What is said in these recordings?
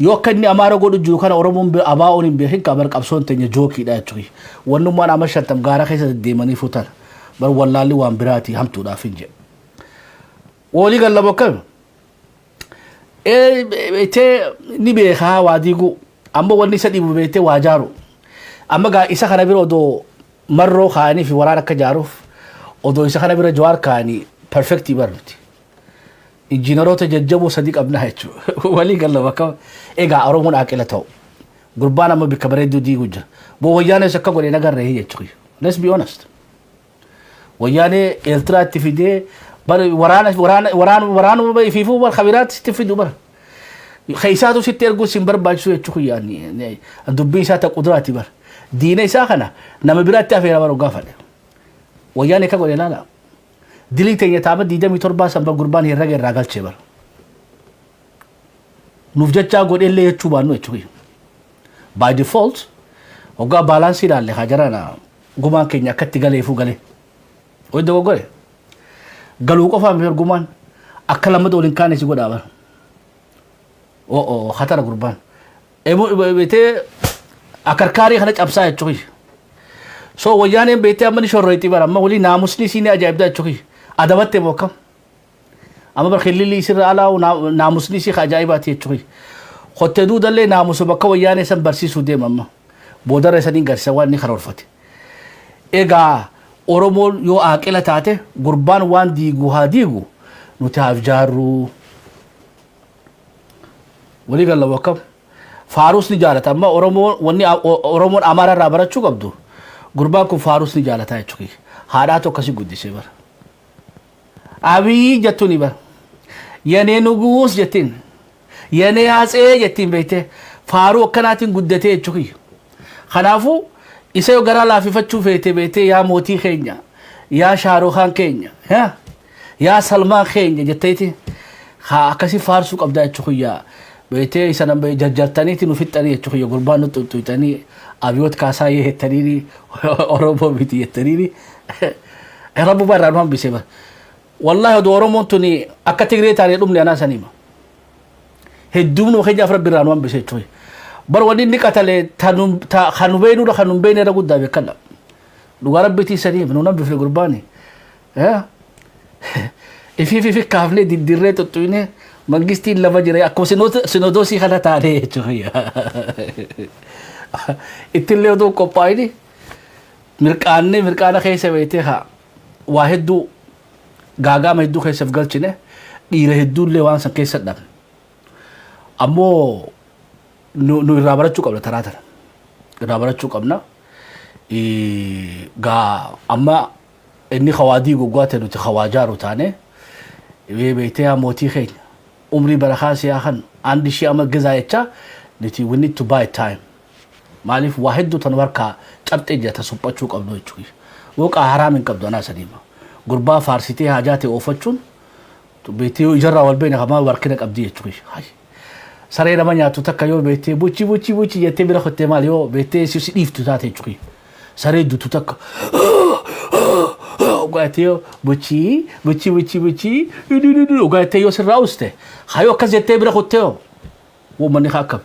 يوكني أمارة قول جو كان أورمون بأباؤهم بيحين كبر قبصون تني جوكي دا تشوي ونما أنا مش هتم غارة خيسة ديماني فوتر بر والله لي وان براتي هم تودا فينجي ولي قال لبكم إيه نبي خا واديكو أما وني سدي ببيته واجارو أما قا إسا خنا بيرو دو مرة خاني في ورانا كجاروف ودو إسا خنا بيرو جوار كاني perfecti برنتي إنجنيروت ججبو صديق ابنها يتشو ولي قال له بكم إيجا أرومون أكلته قربانا ما بكبريدو دي وجه بو ويانا سكا قولي نقر رهي يتشوي let's be honest ويانا إلترا تفيدي بر ورانا ما يفيفو بر خبيرات تفيدو بر خيساتو ستيرقو سنبر باجسو يتشوي يعني الدبي ساتا قدراتي بر دينا ساخنا نما برات تافيرا برو قافل ويانا كا قولي لا دليتين يتعبد ديدا ميتوربا سنبا قربان يرغي راغل چبر نوفجچا قول إلي يتشوبانو يتشوي by default وقا بالانسي دالي خاجرانا قمان كينيا كتي غالي فو غالي ويدو غالي غالو قفا مير قمان أكلا مدولين كاني سيقو دابر او خطر قربان بيتي أكركاري خانج أبسا يتشوي so وياني بيتي أمني شريتي بار أما ولي ناموسني سيني أجايب دا يتشوي أدوات موكم أما برخلي لي سر على ناموسني سي خاجايبات يتشوي خطدو دللي ناموسو بكا وياني سن برسيسو ديم أما بودر رساني غرسواني خرورفتي إيغا أورومول يو آكيلا تاتي قربان وان ديغو هاديغو نتاف جارو ولي قال لوكم فاروس نجالة أما أورومول أمارا رابرا چو قبدو قربانكم فاروس نجالة يتشوي هاداتو كسي قدسي بر أبي جتوني بر يني نغوس جتين يني هاسئ جتين بيته فارو كناتين قدتي يتشوي خنافو إسيو غرا لافي فتشو فيته بيته يا موتي خينيا يا شاروخان كينيا يا سلمان خينيا جتيتي خا كسي فارسو قبدا يتشوي بيته إسانم بي جرجرتاني تنو فتاني يتشوي قربان نتويتاني أبيوت كاسا يهتريني أوروبو بيتي يهتريني ربو برانوان بيسيبا والله دو أورومو توني أكتغري تاري دوم لأنا سنيما هدوم نو خيجا فرب برانوان بيسيبا بر ودي نكاتالي خانوبينو دا خانوبيني را قد دابي كلا لغا ربتي سنيما نو نبي في القرباني في كافلي دي ديريتو تويني منجستي لما جري أكو سنودوسي خلا تاري يتشوي इतने दो कोपाई नहीं मिर्काना कैसे बैठे हाँ वाहिद दो गागा में दो कैसे फगल चिने इरे दो लेवान संकेत दम अम्मो नु राबरा चुका बला थरा थरा राबरा चुका बना गा अम्मा इन्हीं खवादी गुगाते नुते खवाजार उठाने वे बैठे हैं मोती खेल उम्री बरखा से आखन आंदिशी अमर गजायचा नुते we need to buy time मालिफ वाहिद दो तनवर का चबते जाता सुपचुक अब नो चुकी वो का हराम इनकब दोना सनीमा गुरबा फारसीते हाजाते ओफचुन तो बेटे इजरा वल बेन हमा वर्कने कब दिए चुकी हाय सरे रमन्या तो तक यो बेटे बुची ये तेबरा खते माल यो बेटे सिसी इफ तो जाते चुकी सरे दु तो तक गाते यो बुची गाते यो सराउस्ते हायो कजे तेबरा खते वो मने खाकब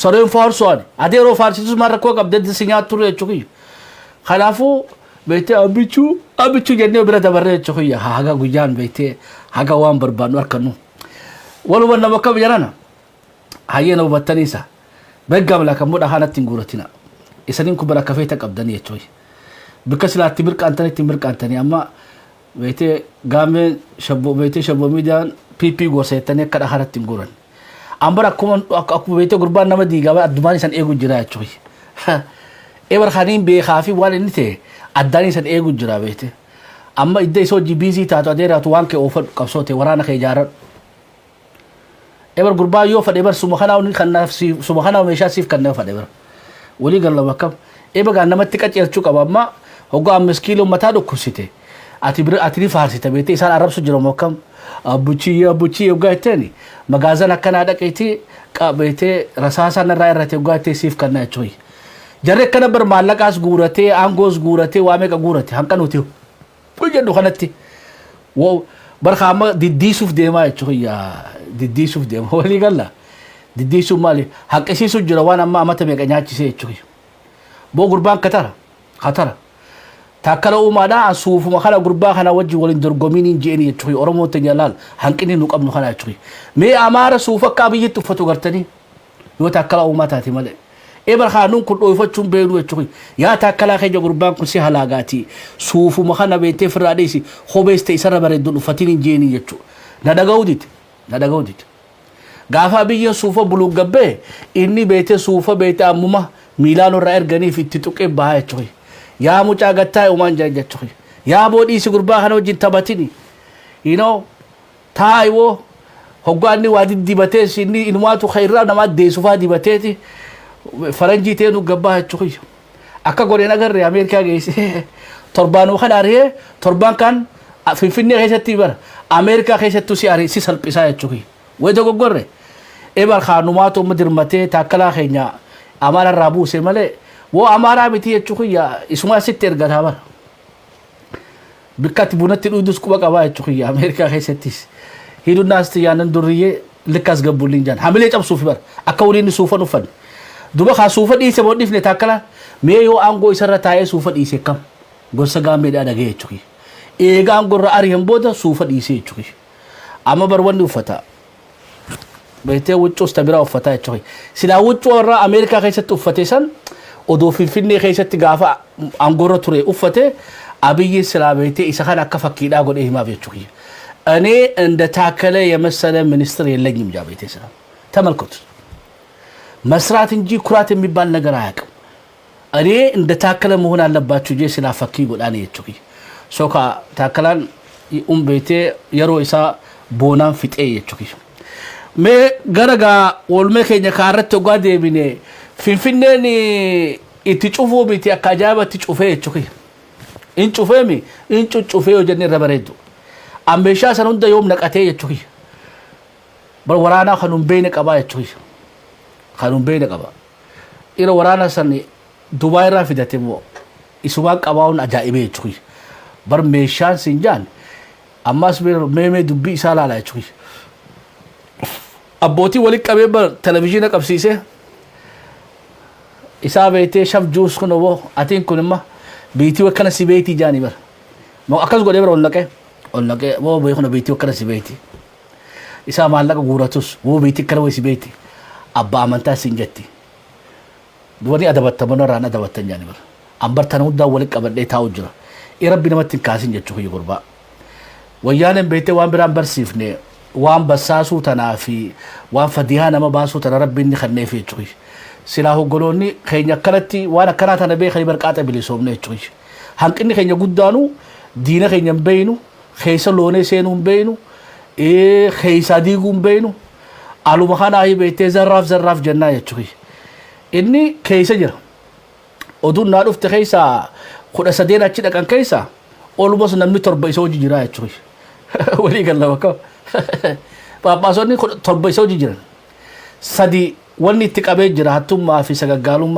सरें फारसोन आधे रो फारसी तो मार रखो कब दे सिंगात तुरे चुकी खलाफो बेटे अबिचू जन्ने बिरा दबरे चुकी हागा गुजान बेटे हागा वाम बरबान वरकनु वलो वन मकब जराना हाये नो बतनीसा بقى لك مود أهانا تنقولتنا إسانين كبرى كفيتا قبضانية توي بكسلا تمر كانتني أما بيتي قامي شبو ميدان بي غوسيتاني كده أهانا تنقولن أمبر أكو بيتي قربان نما ديغا أدماني سان إيغو جرايا توي إبر خانين بيخافي والي نتي أداني سان إيغو جرا بيتي أما إدى يسو جيبيزي تاتو أدير أتوان كي أوفر قبصوتي ورانا خيجارة إبر قربان يوفر إبر سمخانا ونخنا سمخانا وميشا سيف كان يوفر إبر ولي قال الله وكم إبر قال نما تكات يرچوك أما هو قام مسكيلو متادو كسيته أتري فارسي تبيتي إسان عرب سجرو موكم أبوچي وقايتني مغازانا كان هذا كيتي بيتي رساسا نراي رتي وقايتي سيف كان يچوي جرى كان بر مالك أس غورتي أنغوز غورتي واميك غورتي هم كانوا تيو بجدو خنتي و برخامة دي سوف ديما يچوي يا دي سوف ديما ولي قال لا diddiisuun maali haqqisiisuu jira waan amma amata meeqa nyaachisee jechuudha boo gurbaan katara takkala uumaadhaa suufuma kana gurbaa kana wajji waliin dorgominiin jeeni jechuudha oromoo tanya laal hanqinni nu qabnu kana jechuudha mee amaara suufa akka abiyyitti uffatu gartanii yoo takkala uumaa taate malee ebar khanuun kun dhoyfachuun beenu jechuudha yaa takkala keenya gurbaan kun si halaagaati suufuma kana beetee firraadheesi hobeeste isarra bareedduun uffatiniin jeeni jechuudha na dhaga'uuditi gaafa biyya suufa buluun gabbee inni beete suufa beete ammuma miilaan irraa erganiif itti tuqee bahaa jechuudha yaa mucaa gattaa uumaan jaan jechuudha yaa boodhiisi gurbaa kana wajjin taphatini taayoo hoggaanni waa diddibatees inni inumaatu khayraa namaa deessufaa dibateeti faranjii teenu gabbaa jechuudha akka godheen agarree Ameerikaa geesse torbaanuu kan aree torbaan kan Finfinnee keessatti bara Ameerikaa keessattuu si salphisaa jechuudha way dogoggorre ebar khanumaatu madirmatee takkalaa keenya amara raabuse malee wo amara miti jechuudha isuma sitti ergataa bara bikkatti bunatti dhuudus quba qabaa jechuudha Ameerikaa keessattis hidunnaasti yaanan durriye likas gabbulin jan hamilee cabsuuf bara akka waliin suufan ufan duba kha suufa dhiise bodhifne takkala mee yoo aangoo isarra taa'ee suufa dhiise kam gorsa gaammeedhaa dhagee jechuudha eega aangorra ari'an booda suufa dhiise jechuudha amma barwanni uffata beetee wuccuus tabiraa uffataa jechuudha silaa wuccuu warra Ameerikaa keessatti uffate san odoo Finfinnee keessatti gaafa aangorra ture uffate abiyyi silaa beetee isa kana akka fakkiidhaa godhee himaaf jechuudha እኔ እንደ ታከለ የመሰለ ሚኒስትር የለኝም ጃቤቴ ስራ ተመልከቱ መስራት እንጂ ኩራት የሚባል ነገር አያውቅም እኔ እንደ ታከለ መሆን አለባችሁ ጄ ስላፈኪ ጎዳኔ የቹኪ ሶካ ታከላን ቤቴ የሮ ኢሳ ቦናን ፊጤ የቹኪ ሜ ገረጋ ወልሜ ከኛ ካረተ ጓዴ ቢኔ ፊንፊኔኒ ኢትጩፎ ቤቴ አካጃበት ጩፌ የቹኪ እንጩፌሚ እንጩጩፌ ወጀኔ ረበሬዱ አምቤሻ ሰኑንደ ዮም ነቀቴ የቹኪ በወራና خنون بين قبا የቹኪ خنون بين قبا ኢሮ ወራና ሰኒ ዱባይ ራፊደቴሞ ኢሱባ ቀባውን አጃኢቤ የቹኪ በርሜሻን ሲንጃን አማስ ሜሜ ዱቢ ኢሳላላ የቹኪ አቦቲ ወሊ ቀቤ በቴሌቪዥን ቀብሲሴ ኢሳቤቴ ሸፍ ጁስ ኩኖቦ አቲን ኩንማ ቢቲ ወከነ ሲቤቲ ጃኒ በር ሞ አከስ ጎዴ በር ኦልነቀ ሞ በይኹነ ቢቲ ወከነ ሲቤቲ ኢሳ ማለቀ ጉራቱስ ሞ ቢቲ ከረወ ሲቤቲ አባ አመንታ ሲንጀቲ ዱወኒ አደበተ መኖራና አደበተኛ ነበር አንበርተን ወዳ ወሊ ቀበደ ታውጅራ የረቢ ነመት ካሲን ጀቹ ይጉርባ ወያኔን ቤቴ ዋን ብራን በርሲፍኔ ዋን በሳሱ ተናፊ ዋን ፈዲሃ ነመ ባሱ ተረብኒ ኸኔፊ ቹ ሲላሁ ጎሎኒ ከኛ ከለቲ ዋና ከናታ ነቤ ኸይበር ቃጠ ቢሊሶም ነቹ ሀንቅኒ ከኛ ጉዳኑ ዲነ ከኛም በይኑ ኸይሰ ሎኔ ሴኑም በይኑ ኸይሳ ዲጉም በይኑ አሉ መኻና አይ ቤቴ ዘራፍ ጀና የቹ ኢኒ ከይሰ ጀራ ኦዱና ዱፍተ ኸይሳ ኩደ ሰዴናቺ ደቀን ከይሳ ኦልሞስ ነምኒ ቶርበይ ሰው ጅራ የቹ ወሊ ገለበከ ጳጳሶኒ ቶርበይ ሰው ጅራ ሰዲ ወኒ ትቀበ ጅራ ሀቱማ ፊ ሰገጋሉማ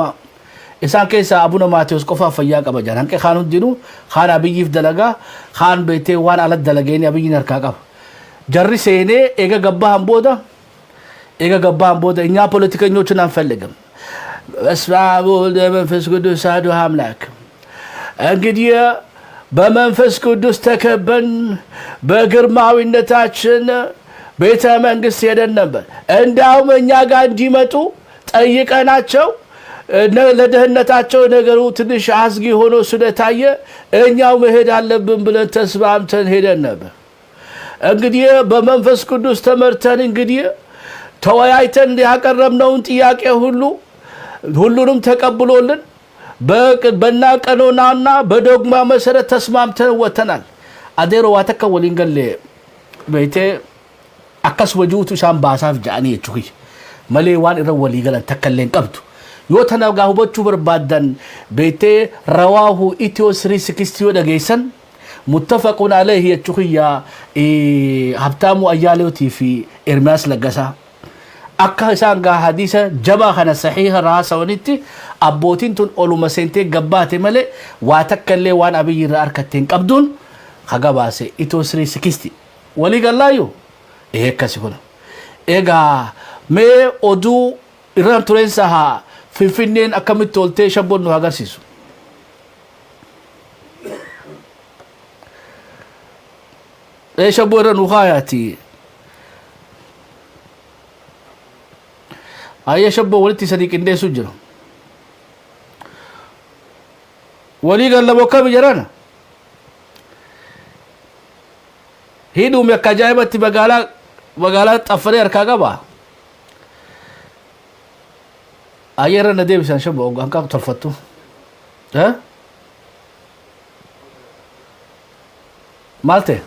ኢሳን ከይሳ አቡነ ማቴዎስ ቆፋ ፈያ ቀበጃን አንከ ኻኑ ዲኑ ኻና ቢይፍ ደለጋ ኻን ቤቴ ዋን አለ ደለገኒ አብይ ነርካ ቀብ ጀሪ ሴኔ ኤገ ገባን ቦዳ እኛ ፖለቲከኞችን አንፈልግም በስመ መንፈስ ቅዱስ አሐዱ አምላክ እንግዲህ በመንፈስ ቅዱስ ተከበን በግርማዊነታችን ቤተ መንግስት ሄደን ነበር እንዳውም እኛ ጋር እንዲመጡ ጠይቀናቸው ለደህንነታቸው ነገሩ ትንሽ አስጊ ሆኖ ስለታየ እኛው መሄድ አለብን ብለን ተስማምተን ሄደን ነበር እንግዲህ በመንፈስ ቅዱስ ተመርተን እንግዲህ ተወያይተን ያቀረብነውን ጥያቄ ሁሉንም ተቀብሎልን በናቀኖናና በዶግማ መሰረት ተስማምተን ወተናል አዴሮ ዋተከ ወሊንገል ቤቴ አከስ ወጁቱ ሻም ባሳፍ ጃኒ የቹኪ መሌዋን ኢረ ወሊገለን ተከለን ቀብቱ ዮተናጋሁ በቹ በርባዳን ቤቴ ረዋሁ ኢትዮ 360 ደገይሰን متفقون عليه የቹኪያ ሀብታሙ አያሌው ቲፊ ኤርሚያስ ለገሳ akka isaan gaa hadiisa jabaa kana sahiha raasawanitti abbootiin tun oluma seentee gabbaate malee waa takkallee waan abiyyi irraa arkatteen qabduun hagabaase itoo 360 walii gallaayu akkasi kun egaa mee oduu irraan tureensa haa finfinneen akkamitti oltee shabboon nu agarsiisu. Shabboo irra nu kaayaati. Ayya shabboo walitti sadii qindeessu jira. Walii gallamoo akkami jirana? Hidhuumi akka ajaa'ibatti magaalaa xaffaree harkaa qaba. Ayya irra na deebisan shabboo hanqaaqu tolfattu. Maal ta'e?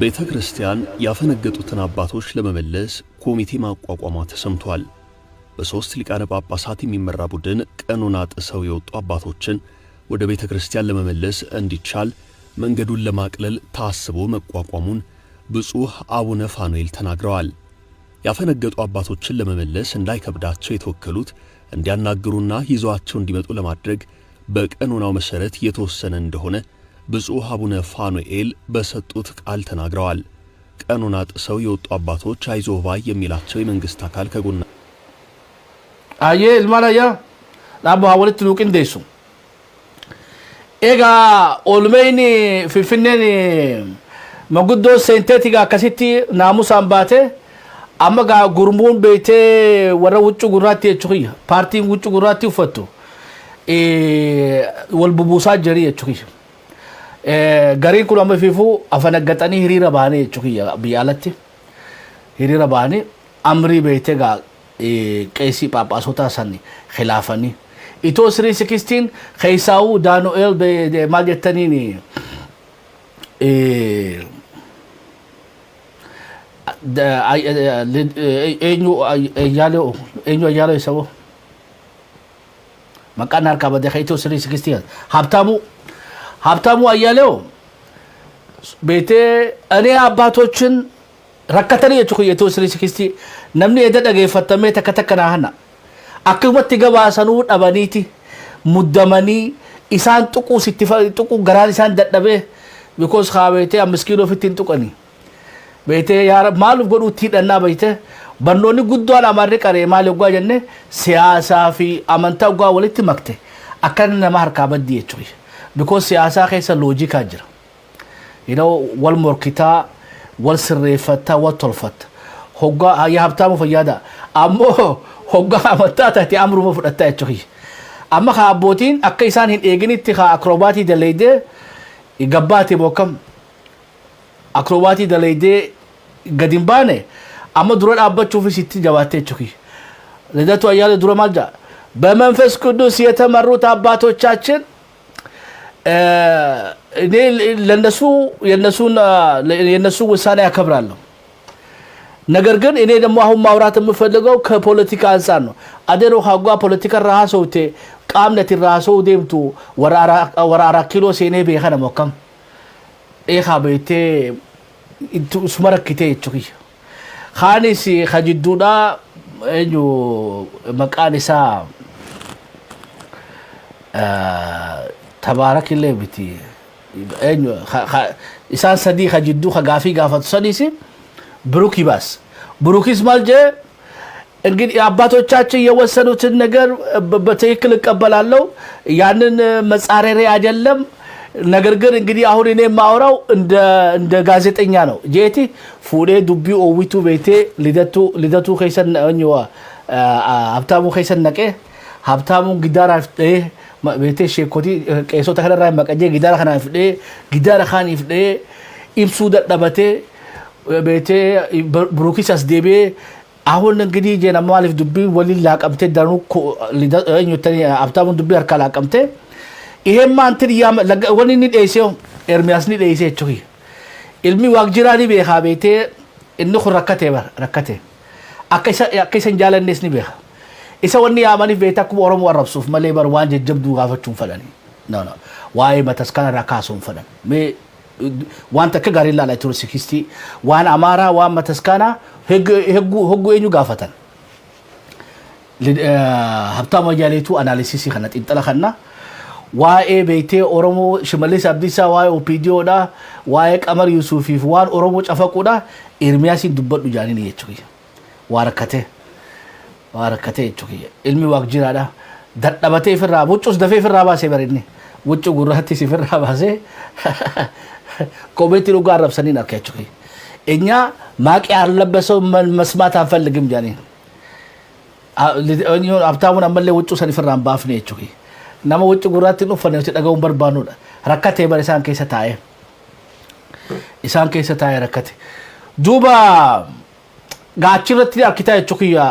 ቤተ ክርስቲያን ያፈነገጡትን አባቶች ለመመለስ ኮሚቴ ማቋቋሟ ተሰምቷል። በሶስት ሊቃነ ጳጳሳት የሚመራ ቡድን ቀኖና ጥሰው የወጡ አባቶችን ወደ ቤተ ክርስቲያን ለመመለስ እንዲቻል መንገዱን ለማቅለል ታስቦ መቋቋሙን ብፁዕ አቡነ ፋኑኤል ተናግረዋል። ያፈነገጡ አባቶችን ለመመለስ እንዳይከብዳቸው የተወከሉት እንዲያናግሩና ይዘዋቸው እንዲመጡ ለማድረግ በቀኖናው መሰረት የተወሰነ እንደሆነ ብፁዕ አቡነ ፋኑኤል በሰጡት ቃል ተናግረዋል። ቀኖና ጥሰው የወጡ አባቶች አይዞህ ባይ የሚላቸው የመንግስት አካል ከጎና አየ ልማላያ ላባ ወለት ሉቅ እንደሱ ኤጋ ኦልሜኒ ፊንፊኔን መጉዶ ሴንቴቲጋ ከሲቲ ናሙስ አምባቴ አመጋ ጉርሙን ቤቴ ወረ ውጭ ጉራቲ እችሁያ ፓርቲ ውጭ ጉራቲ ፈቱ ወልቡቡሳ ጀሪ እችሁያ garin kun amma fifu afanaggatanii hiriira baanii jechuudha biyyaalatti hiriira baanii amrii beekte gaa qeesii phaaphaasota sanii khilaafanii itoo 316 keessaa'uu daanu'eel maal jettaniin eenyu ayyaaloo isa maqaan harkaa badee itoo 316 ሀብታሙ አያሌው ቤቴ እኔ አባቶችን ረከተኒ የቹ ስሪስክስቲ ነምኒ የደደገፈተመ ተከተከናህና አክመት ገባሰኑ ጠበኒቲ ሙደመኒ ኢሳን ጥቁ ጥቁ ገራን ኢሳን ደደበ ቢኮዝ ኻቤቴ 5 ኪሎ ፍቲን ጥቁኒ ቤቴ ያረ ማሉ ጎዱቲ ደና ቤቴ በኖኒ ጉዷን አማሪ ቀሬ ማለ ጓጀነ ሲያሳፊ አመንታጓ ወልቲ መክተ አከነ ማርካ በዲ የቹ because siyasa keessa loojika jira wal morkita wal sirreeffata wal tolfata hogga ya habtaamu fayyada ammo hogga amatata ti amru mo fudhatta jechuudha amma ka abbootiin akka isaan hin eeginitti ka akrobaatii daleeyde gabbaati bokkam akrobaatii daleeyde gadin baane amma dura dhaabbachuuf sitti jabaattee jechuudha ልደቱ አያሌ dura malja በመንፈስ ቅዱስ የተመሩት አባቶቻችን እኔ ለነሱ የነሱ ውሳኔ ያከብራለሁ። ነገር ግን እኔ ደግሞ አሁን ማውራት የምፈልገው ከፖለቲካ አንፃር ነው። አደሮ ሀጓ ፖለቲካ ራሶቴ ቃምነት ራሶ ደምቱ ወራራ ኪሎ ሴኔ በኸነ መከም ኤኻ ቤቴ እንቱ ስመረክቴ እቹኪ ኻኒስ ኸጅዱዳ እኙ መቃኒሳ تبارك الله بتي انو إنسان صديق جدو خغافي غافت صديسي بروكي باس بروكيስ ማልጀ እንግዲህ አባቶቻችን የወሰኑትን ነገር በትክክል እቀበላለሁ ያንን መጻረሪ አይደለም ነገር ግን እንግዲህ አሁን እኔ ማውራው እንደ ጋዜጠኛ ነው ጄቲ ፉዴ ዱቢ ኦዊቱ ቤቴ ልደቱ ከይሰን እንዋ ሀብታሙ ከይሰን ነቀ ሀብታሙ ጊዳራ ቤቴ ሼኮቲ ቀይሶ ተከራራ መቀጀ ጊዳራ ካና ፍዴ ጊዳራ ካን ይፍዴ ኢብሱ ደደበቴ ቤቴ ብሩኪስ አስዴቤ አሁን እንግዲህ ጀና ማለፍ ዱቢ ወሊ ላቀምቴ ዳኑ ሊዳኙተኒ ሀብታሙ ዱቢ አርካላ አቀምቴ ይሄማ እንትን ወኒኒ ዴሴው ኤርሚያስኒ ዴሴ ቹኪ ኢልሚ ዋግጅራኒ ቤኻ ቤቴ እንኹ ረከቴ አከይሰን ጃለኔስኒ ቤኻ isa wonni yamani beeta ku oromo warabsuuf malee bar waan jajjabduu gaafachuun fadhani no waa'ee mataskana rakaasuun fadhan me waan takka gaarii laalaa turu sikisti waan amaaraa waan mataskana heggu eenyu gaafatan habtaama jaaleetu analysis kana xinxala kana waa'ee beeytee Oromoo Shimallis Abdiisaa waa'ee OPDOdha waa'ee Qamar Yusufiif waan Oromoo cafaquudha Ermiyaasiin dubbadhu jaaniin jechuudha waa rakkatee jechuudha ilmi waaqjiraadha dadhabatee firraa buccus dafee firraa baasee barinni wuccu gurraatti si firraa baasee kobeetti dhugaa arrabsaniin akka jechuudha እኛ ማቅ ያለበሰው መስማት አንፈልግም ጃኒ አብታሙን አመለ ውጭ ሰን ፍራን ባፍ ነው እቺ nama wucci gurraatti dhufanii itti dhaga'uun barbaanudha rakkatee bara isaan keessa taa'e rakkate duuba gaachirratti akkitaa jechuudha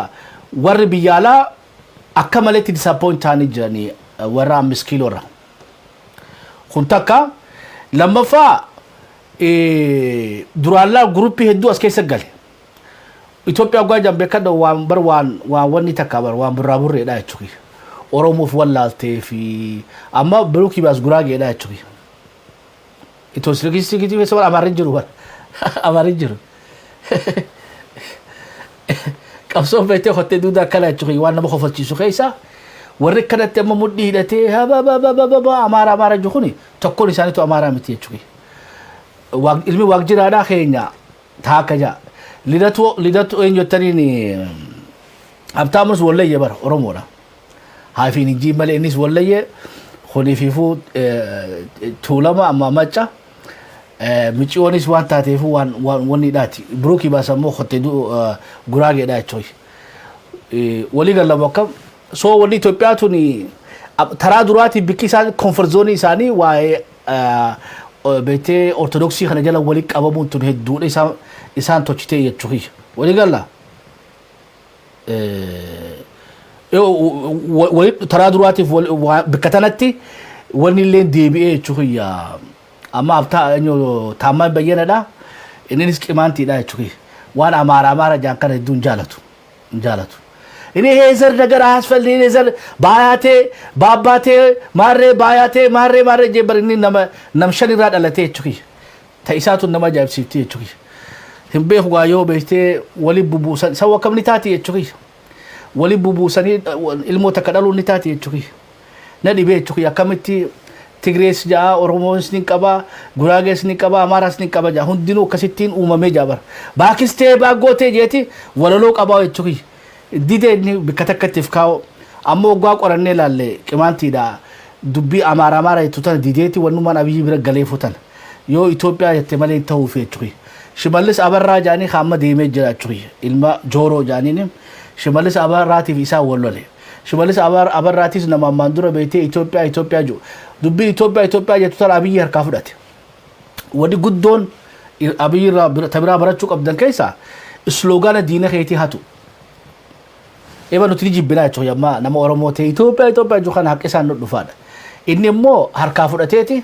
warri biyyaalaa akka maleetti disappoint ta'anii jiranii warra 5 kiiloorra kun takka lammaffaa duraallaa guruppii hedduu as keessa gale Itoophiyaa gaa jambe kada waan bar waan wanni takka bar waan burraaburreedha jechuudha Oromoof wallaaltee fi amma biruuki baas guraageedha jechuudha ito sirgisiiti weesoo amaarin jiru qabsoo beetee hottee duudaa akkana jechuudha waan nama kofalchiisu keessa warri kanatti amma mudhii hidhatee amaara jukuni tokkoon isaaniitu amaaraa miti jechuudha ilmi waaqjiraadhaa keenya taakaja lidatu eenyottaniin abtaamus wallayye bara Oromoodha hafiin inji malee innis wallayye khonififu tuulama amma macha michionis waan taateefu waan wanni dhaati biruuki baasammoo hottee guraageedha jechuudha walii galama akkam soo wanni Itoophiyaatuni taraa duraati bikki isaan comfort zone isaanii waa'ee beetee ortodoksii kana jala walii qabamuun tun hedduudha isaan tochitee jechuudha walii galla taraa duraatiif bikka tanatti wanni illee deebi'ee jechuudha amma abtaa taammaan bayyanadha innis qimaantiidha jechuudha waan amaara jaan kana hedduun jaalatu ini hezer ነገር አያስፈልግ hezer ባያቴ ባባቴ ማሬ ጀበርኒ ነምሸን ይራዳለቴ እቺ ተይሳቱን ነማ ጃብሲቲ እቺ ህምቤ ሁጋዮ በስቴ ወሊ ቡቡሰን ሰው ከምኒታቲ እቺ ወሊ ቡቡሰኒ ኢልሞ ተከዳሉ ኒታቲ እቺ ነዲቤ እቺ ያከምቲ ትግሬስ ጃ ኦሮሞስ ንቀባ ጉራጌስ ንቀባ አማራስ ንቀባ ጃ ሁንዲኑ ከሲቲን ኡመሜ ጃበር ባክስቴ ባጎቴ ጄቲ ወለሎ ቀባው እቺ dide ni bikatakatif kaw ammo gwa qorane lalle qimantiida dubbi amara itutan dideti wanuman abiy bira galeefutan yo Ethiopia yette male tawfi chuyi shimallis abarra jani khamma deeme jira chuyi ilma joro jani ne shimallis abarrati visa wollole shimallis abarratis nama mandura beete Ethiopia jo dubbi Ethiopia yetutan abiy harka fudate wadi guddon abiy tabira barachu qabdan kaysa slogan diina khayti hatu eba nuti jibbina jechuudha amma nama Oromoo ta'e Itoophiyaa jo kan haqi isaan dhufaadha inni immoo harkaa fudhateeti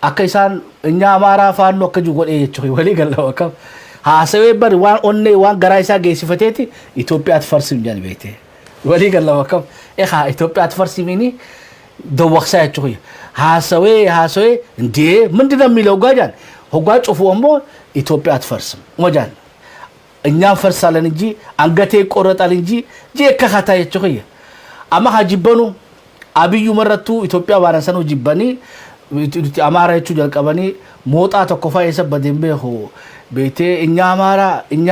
akka isaan nya amaaraa faanno akka jiru godhee jechuudha walii galaa akka haasawee bari waan onnee waan garaa isaa geessifateeti Itoophiyaatti farsiin jaan beete walii galaa akka Itoophiyaatti farsiimini dawwaqsaa jechuudha haasawee ndee ምንድነው የሚለው ጋጃን ሆጋ ጮፉ ammoo Itoophiyaatti farsim ወጃን እኛም ፈርሳለን እንጂ አንገቴ ቆረጣል እንጂ ጀከካታ የቸኸየ አማ ሀጅበኑ አብዩ መረቱ ኢትዮጵያ ባራሰኑ ጅበኒ አማራቹ ጀልቀበኒ ሞጣ ተኮፋ የሰበደምበ ሆ ቤቴ እኛ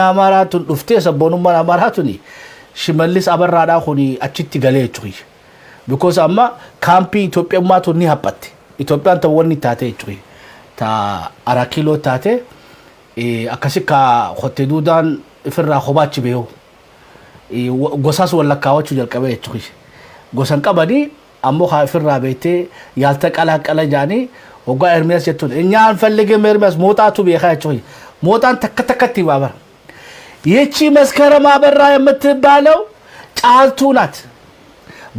አማራ ቱን ዱፍቴ ሰቦኑ ማራ አማራቱኒ ሽመልስ አበራዳ ሆኒ አቺቲ ገለቹይ ቢኮዝ አማ ካምፒ ኢትዮጵያ ማቱኒ ሀපት ኢትዮጵያን ተወኒ ታቴ ቹይ ታ አራኪሎ ታቴ akasika hotedudan firra khobachi beyo gosas wala kawachu jalqabe jechuudha gosan qabadi ammo ha firra beete yalta qala jani oga Ermiyaas jetun እኛን ፈልገም Ermiyaas ሞጣቱ beekha jechuudha ሞጣን ተከተከቲ ባበር ይቺ መስከረም አበራ የምትባለው ጫልቱ ናት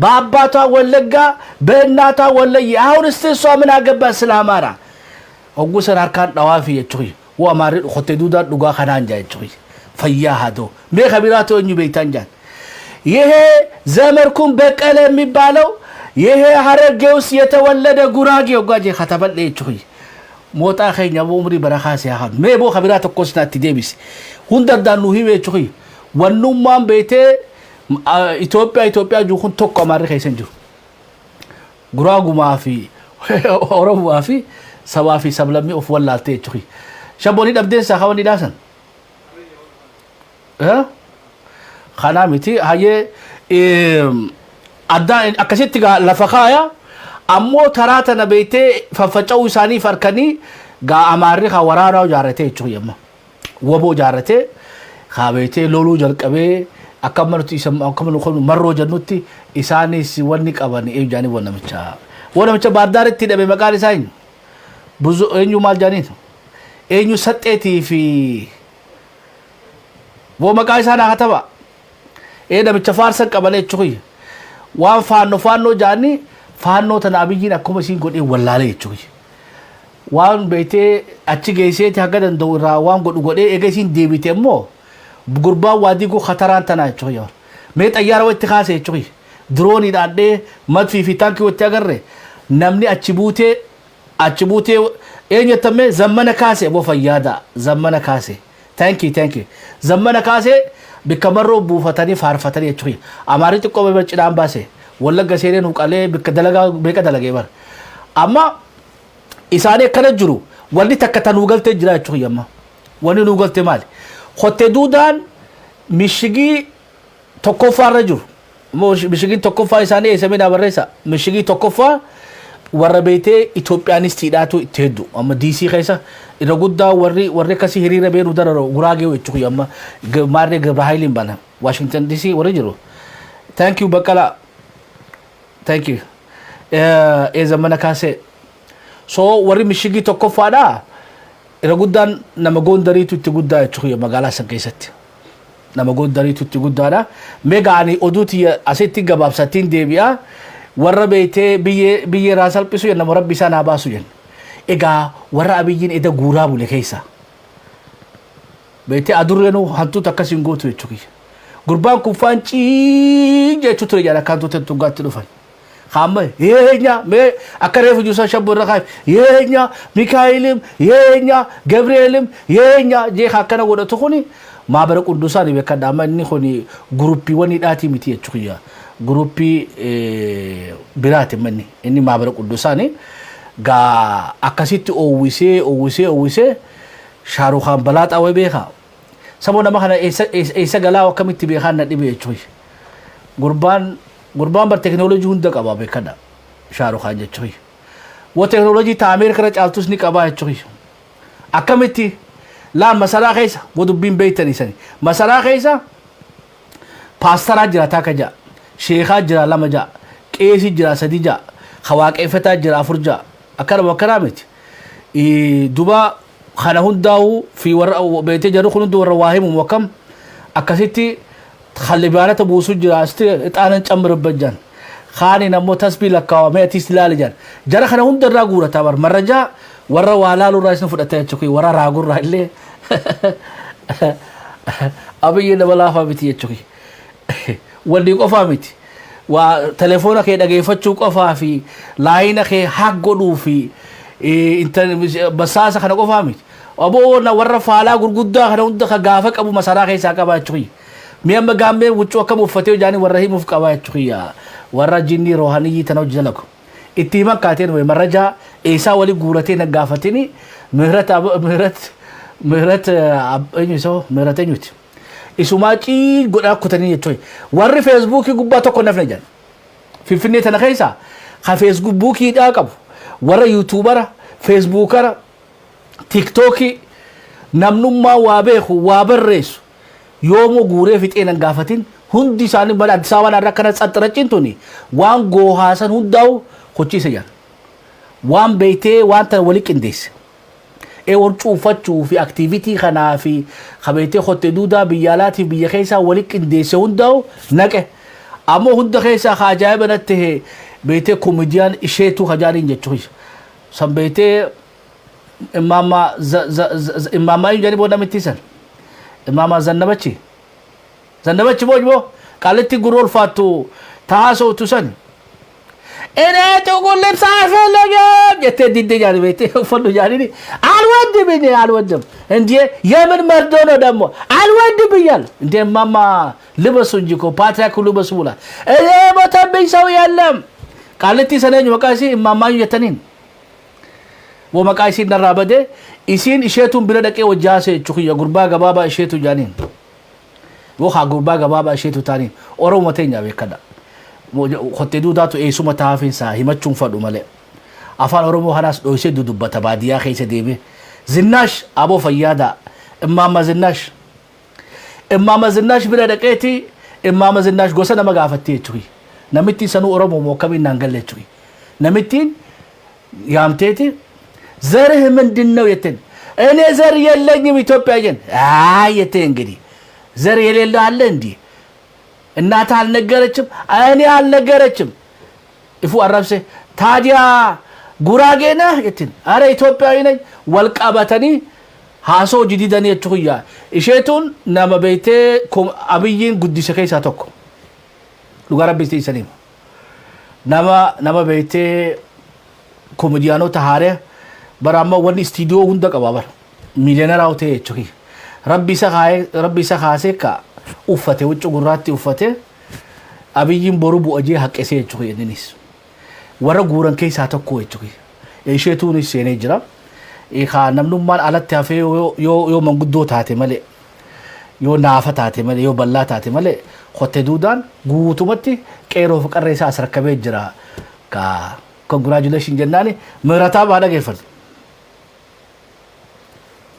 በአባቷ ወለጋ በእናቷ ወለየ አሁንስ እሷ ምን አገባ ስለ አማራ ኦጉሰን አርካን ዳዋፊ jechuudha وامارين خطيدودا دوغا خنان جاي تشوي فيا هادو مي خبيراتو اني بيتان جان ይሄ ዘመርኩም በቀለ የሚባለው ይሄ ሀረርጌውስ የተወለደ ጉራጌው ጋጄ ከተበለ ይችሁይ ሞጣ ኸኛ ቦምሪ በረኻስ ያሃድ ሜቦ خبيرات ኮስናት ዲቢስ ሁንደዳኑ ሂዌ ይችሁይ ወኑማን ቤቴ ኢትዮጵያ ጁኹን ቶቆ ማሪ ኸይሰንጁ ጉራጉ ማፊ oromoo fi sabaa fi sablammii of wallaaltee jechuudha. Shabboonni dhabdeensaa kawan dhidhaasan. Kanaa miti hayyee addaan akkasitti lafa kaaya ammoo taraa tana beeytee faffaca'uu isaanii farkanii gaa amaarri haa waraanaa ijaarratee jechuudha yemma. Woboo ijaarratee haa beeytee loluu jalqabee akkama nuti marroo jennutti isaanis wanni qaban eeyyaanii wannamicha baaddaaritti hidhame maqaan isaa eenyu maal jaaniin eenyu saxxeetii fi boo maqaa isaa naa kataba namicha faarsan qabalee jechuudha waan faannoo jaanii faannoo tana abiyyiin akkuma isiin godhee wallaalee jechuudha waan beeytee achi geesseeti hanga danda'u irraa waan godhee eega isiin deebite immoo gurbaan waadii goo khataraan tanaa jechuudha mee xayyaara watti kaase jechuudha diroonii dhaadhee madfii fi taankii watti agarre namni achi buutee eenyattamee zammana kaase boo fayyaada zammana kaase thank you zammana kaase bikka marroo buufatanii faarfatanii jechuudha amaarii xiqqoo bee cidhaan baase wallagga seeneen huqalee bikka dalagaa beeka dalagee bar amma isaanii akkana jiru wanni takka tanuu galtee jira jechuudha amma wanni nuu galtee maali hotte duudaan mishigii tokkoffaarra jiru mishigiin tokkoffaa isaanii eessamee dhaabarreessa mishigii tokkoffaa warra beeytee Itoophiyanistiidhaatu itti heddu amma DC keessa irra guddaa warri akkasii hiriira beenu dararo guraagee jechuudha amma maarree Gabrahaayiliin bana Washington DC warri jiru thank you Baqqalaa thank you zamana kaasee so warri mishigii tokkoffaadha irra guddaan nama Gondariitu itti guddaa jechuudha magaalaa san keessatti nama Gondariitu itti guddaadha meegaani oduuti asitti gabaabsatiin deebi'a warra beeytee biyyee raa salphisu jenna rabbi isaa naa baasu jenna egaa warra abiyyiin eda guuraa bule keessa beeytee adurreenuu hantuutu akkasiin gootu jechuudha gurbaan kun faancii jechuu ture jedha kan tuuteen tungaatti dhufan hamma yeenya mee akka reefu juusa shabbo irra kaayif yeenya Mikaa'ilim yeenya Gabri'eelim yeenya jee akkana godhatu kuni maabara quddusaani beekadha amma inni kuni guruppiiwwan hidhaatii miti jechuudha grupi biraati manni inni maabara quddusaani gaa akkasitti oowwisee Shaarukhaan balaaxaa way beeka saboo nama kana eessa galaa akkamitti beekaan na dhibe jechuudha gurbaan bar teknoolojii hunda qaba beekadha Shaarukhaan jechuudha wa teknoolojii ta Ameerika caaltus ni qaba jechuudha akkamitti laan masaraa keessa wadubbiin beeytanii sani masaraa keessa paastaraa jira taaka jaa sheekhaa jira lama jaa qeesii jira sadi jaa hawaaqeeffataa jira afur jaa akkana miti duba kana hundaa'u fi warra beeytee jarru kun hundi warra waa himu wakkam akkasitti khalibaanata buusu jira asti ixaanan cammirabban jaan khaani nammoo tasbii lakkaawamee atiis ilaali jaan jara kana hunda irraa guurataa bar marrajaa warra waa laaluu irraa isin fudhataa jechuudha warra raaguu irraa illee abiyyi nama laafaa miti jechuudha wanni qofaa miti waa telefoona kee dhageeffachuu qofaa fi laayina kee haak godhuu fi basaasa kana qofaa miti aboo na warra faalaa gurguddaa kana hunda ka gaafa qabu masaraa keessaa qabaa jechuudha mi'a magaammee wuccuu akkam uffatee jaanii warra himuuf qabaa jechuudha warra jinnii roohaniyyi tana hojii dalagu itti himan kaateen way marrajaa eessaa wali guuratee na gaafatini ምህረት eenyuti isumaa cii godhaa kutanii jechuudha warri feesbuukii gubbaa tokko nafne jedhan finfinnee tana keessa ka feesbuukii dhaa qabu warra yuutuubara feesbuukara tiktookii namnummaa waa beeku waa barreessu yoomoo guuree fixeenan gaafatin hundi isaanii bala Addis Ababaan irraa kana xaxxarachiin tuni waan goohaasan hundaa'u kochiisa jedhan waan beeytee waan tana wali qindeesse warcuufachuu fi activity kanaa fi qabeetee hotte duudaa biyyaalaatii biyya keessaa wali qindeesse hundaa'u naqe ammoo hunda keessaa ajaa'iba natti beeytee koomediyaan isheetu hajaaliin jechuudha san beeytee imaamaa hin jedhani booda mittiisan imaamaa zannabachi boojmoo qaalitti gurra ulfaattu taasootu san እኔ ጥቁር ልብስ አልፈልግም የተዲደ ጃኒ ቤቴ ፈሉ ጃኒ አልወድም እኔ አልወድም እንዴ የምን መርዶ ነው ደግሞ አልወድም ይላል እንዴ ማማ ልበሱ እንጂ እኮ ፓትሪያርኩ ልበሱ ብሏል እኔ ሞተብኝ ሰው የለም ቃልቲ ሰነኝ ወቃሲ ማማዩ የተኒን ومقا إسين نرابده إسين إشيتون بلا دقي وجاسة چوخي غربا غبابا إشيتو جانين وخا غربا غبابا إشيتو تانين أورو متين يا بكدا خطدو داتو إيسو متافين سا همچون فدو ملي أفان أورو هراس دوسي دودبتا باديا خيسة ديبي زناش أبو فيادا إمام زناش بلا دقيتي إمام زناش غوسا نما غافتي چوخي نمتين سنو أورو موكبين نانغل چوخي نمتين يامتيتي زره من دنو يتن እኔ ዘር የለኝም ኢትዮጵያችን አየተ እንግዲህ ዘር የሌለው አለ እንዴ እናት አልነገረችም እኔ አልነገረችም እፉ አራብሴ ታዲያ ጉራጌ ነህ የትን አረ ኢትዮጵያዊ ነኝ ወልቃበተኒ ሃሶ ጅዲደኒ የትኩያ እሸቱን ናመቤቴ አብይን ጉዲሰ ከይሳ ተኮ ሉጋራ ቤቴ ሰሊም ናመቤቴ ኮሜዲያኖ ተሃረ برامه وني استديو هندا كبابر مليونير اوتي چوكي ربي سخاسه كا افته وچو غراتي افته ابيين بورو بو اجي حق سي چوكي دنيس ورا غورن كي ساتكو چوكي ايشيتوني سيني جرا اي خا نمنو مال على تافي يو منغدو تاتي ملي يو نافتاتي ملي يو بلاتاتي ملي خوتدودان غوتومتي قيرو فقريسا اسركبه جرا كا ኮንግራቹሌሽን ጀናኒ ምራታ ባዳገፈል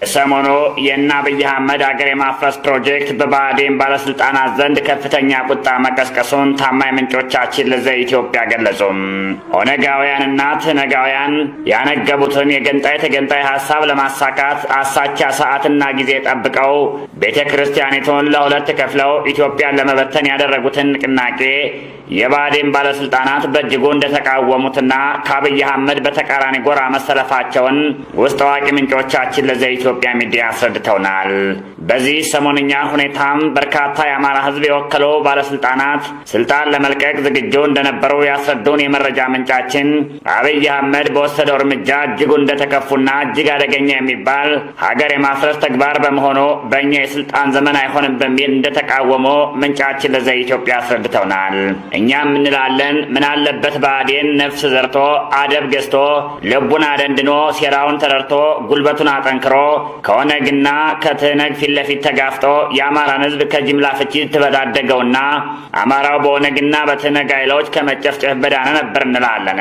ሰሞኑ የአብይ አህመድ አገር የማፍረስ ፕሮጀክት በባዴን ባለስልጣናት ዘንድ ከፍተኛ ቁጣ መቀስቀሱን ታማኝ ምንጮቻችን ለዘኢትዮጵያ ገለጹ። ኦነጋውያንና ትነጋውያን ያነገቡትን የገንጣይ ሐሳብ ለማሳካት አሳቻ ሰዓትና ጊዜ ጠብቀው ቤተክርስቲያኒቱን ለሁለት ከፍለው ኢትዮጵያን ለመበተን ያደረጉትን ንቅናቄ የባዴን ባለስልጣናት በእጅጉ እንደተቃወሙትና ከአብይ አህመድ በተቃራኒ ጎራ መሰለፋቸውን ውስጥ አዋቂ ምንጮቻችን ለዘኢትዮጵያ ሚዲያ አስረድተውናል። በዚህ ሰሞንኛ ሁኔታም በርካታ የአማራ ሕዝብ የወከሉ ባለስልጣናት ስልጣን ለመልቀቅ ዝግጁ እንደነበሩ ያስረዱን የመረጃ ምንጫችን አብይ አህመድ በወሰደው እርምጃ እጅጉ እንደተከፉና እጅግ አደገኛ የሚባል ሀገር የማፍረስ ተግባር በመሆኑ በእኛ የስልጣን ዘመን አይሆንም በሚል እንደተቃወሙ ምንጫችን ለዘኢትዮጵያ አስረድተውናል። እኛም እንላለን ምን አለበት ባዴን ነፍስ ዘርቶ አደብ ገዝቶ ልቡን አደንድኖ ሴራውን ተረድቶ ጉልበቱን አጠንክሮ ከኦነግና ከትነግ ፊት ለፊት ተጋፍጦ የአማራን ሕዝብ ከጅምላ ፍጅት ተበዳደገውና አማራው በኦነግና በትነግ ኃይሎች ከመጨፍጨፍ በዳነ ነበር እንላለን።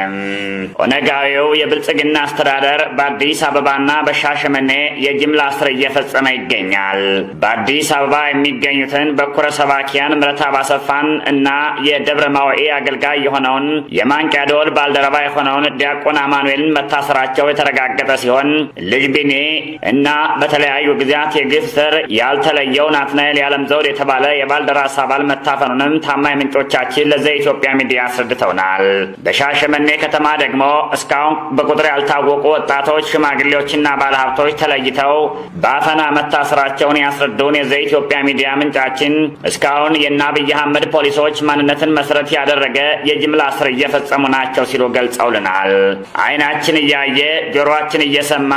ኦነጋዊው የብልጽግና አስተዳደር በአዲስ አበባና በሻሸመኔ የጅምላ እስር እየፈጸመ ይገኛል። በአዲስ አበባ የሚገኙትን በኩረ ሰባኪያን ምረታብ አሰፋን እና የደብረ ማዋኤ አገልጋይ የሆነውን የማንቂያ ደወል ባልደረባ የሆነውን ዲያቆን አማኑኤልን መታሰራቸው የተረጋገጠ ሲሆን ልጅ ቢኔ እና በተለያዩ ጊዜያት የግፍ ስር ያልተለየው ናትናኤል ያለም ዘውድ የተባለ የባልደራስ አባል መታፈኑንም ታማኝ ምንጮቻችን ለዘኢትዮጵያ ሚዲያ አስረድተውናል። በሻሸመኔ ከተማ ደግሞ እስካሁን በቁጥር ያልታወቁ ወጣቶች፣ ሽማግሌዎችና ባለሀብቶች ተለይተው በአፈና መታሰራቸውን ያስረዱን የዘኢትዮጵያ ሚዲያ ምንጫችን እስካሁን የአብይ አህመድ ፖሊሶች ማንነትን መሰረት ያደረገ የጅምላ እስር እየፈጸሙ ናቸው ሲሉ ገልጸውልናል። አይናችን እያየ ጆሮአችን እየሰማ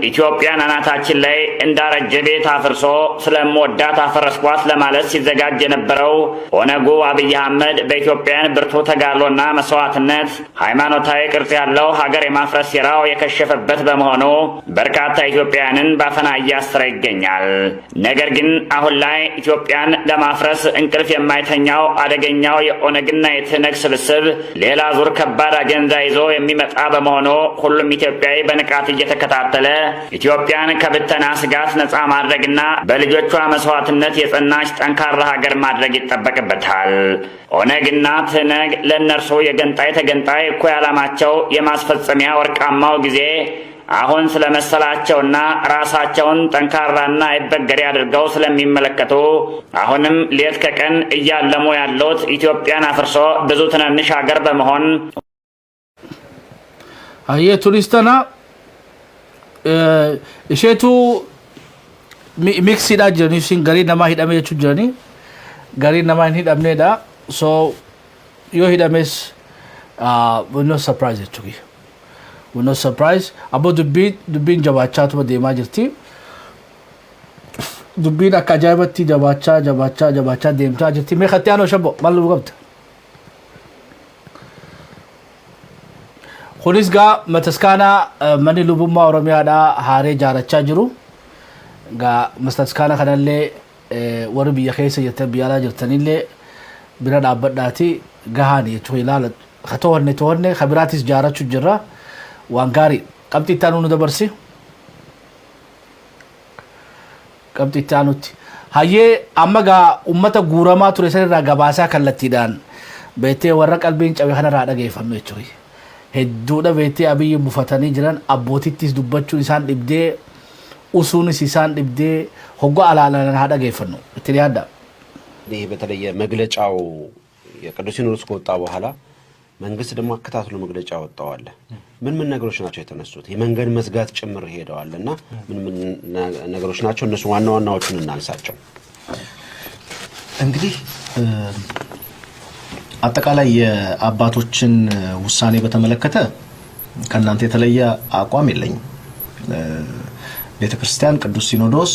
ኢትዮጵያን አናታችን ላይ እንዳረጀ ቤት አፍርሶ ስለምወዳት አፈረስኳት ለማለት ሲዘጋጅ የነበረው ኦነጉ አብይ አህመድ በኢትዮጵያን ብርቱ ተጋድሎና መስዋዕትነት ሃይማኖታዊ ቅርጽ ያለው ሀገር የማፍረስ ሴራው የከሸፈበት በመሆኑ በርካታ ኢትዮጵያውያንን ባፈና እያሰረ ይገኛል። ነገር ግን አሁን ላይ ኢትዮጵያን ለማፍረስ እንቅልፍ የማይተኛው አደገኛው የኦነግና የትነግ ስብስብ ሌላ ዙር ከባድ አጀንዳ ይዞ የሚመጣ በመሆኑ ሁሉም ኢትዮጵያዊ በንቃት እየተከታተለ ኢትዮጵያን ከብተና ስጋት ነፃ ማድረግና በልጆቿ መስዋዕትነት የጸናች ጠንካራ ሀገር ማድረግ ይጠበቅበታል። ኦነግና ትነግ ለእነርሱ ተገንጣይ እኩይ ዓላማቸው የማስፈጸሚያ ወርቃማው ጊዜ አሁን ስለመሰላቸውና ራሳቸውን ጠንካራና አይበገሬ አድርገው ስለሚመለከቱ አሁንም ሌት ከቀን እያለሙ ያሉት ኢትዮጵያን አፍርሶ ብዙ ትናንሽ ሀገር በመሆን ቱሪስተና እሸቱ ሚክስ ሂዳ ጅረኒ ሲን ገሪ ነማ ሂዳሜ ጀቹ ጅረኒ ገሪ ነማ ሂዳምኔዳ ሶ ዮ ሂዳሜስ ኖ ሰርፕራይዝ ጀቹ no surprise abo dubbin jabaachatu deema jirti dubbin akka ajaa'ibatti jabaachaa deemtaa jirti mee khattiyaanoo shabbo maal lubu qabda Kunisgaa mataskaana mani lubummaa Oromiyaadhaa haaree jaarachaa jiru. Gaa mataskaana kanallee warri biyya keessa jirtan biyya alaa jirtanillee bira dhaabbadhaati gahaani jechuudha ilaala. To'anne kabiraatis jaarachuu jirra waan gaarii qabxii itti aanu nu dabarsi. Qabxii itti aanutti. Hayyee amma gaa uummata guuramaa ture sanirraa gabaasaa kallattiidhaan beektee warra qalbiin cabe kanarraa dhageeffannu jechuudha. Hedduudha beektee abiyyi buufatanii jiran abbootittis dubbachuun isaan dhibdee usuunis isaan dhibdee hoggaa alaalaan haa dhageeffannu itti yaadda. ይሄ በተለየ መግለጫው የቅዱስ ሲኖዶስ ከወጣ በኋላ መንግስት ደግሞ አከታትሎ መግለጫ ወጣዋል። ምን ነገሮች ናቸው የተነሱት? የመንገድ መዝጋት ጭምር ሄደዋልና ምን ነገሮች ናቸው? እነሱ ዋና ዋናዎቹን እናንሳቸው። እንግዲህ አጠቃላይ የአባቶችን ውሳኔ በተመለከተ ከናንተ የተለየ አቋም የለኝም። ቤተክርስቲያን ቅዱስ ሲኖዶስ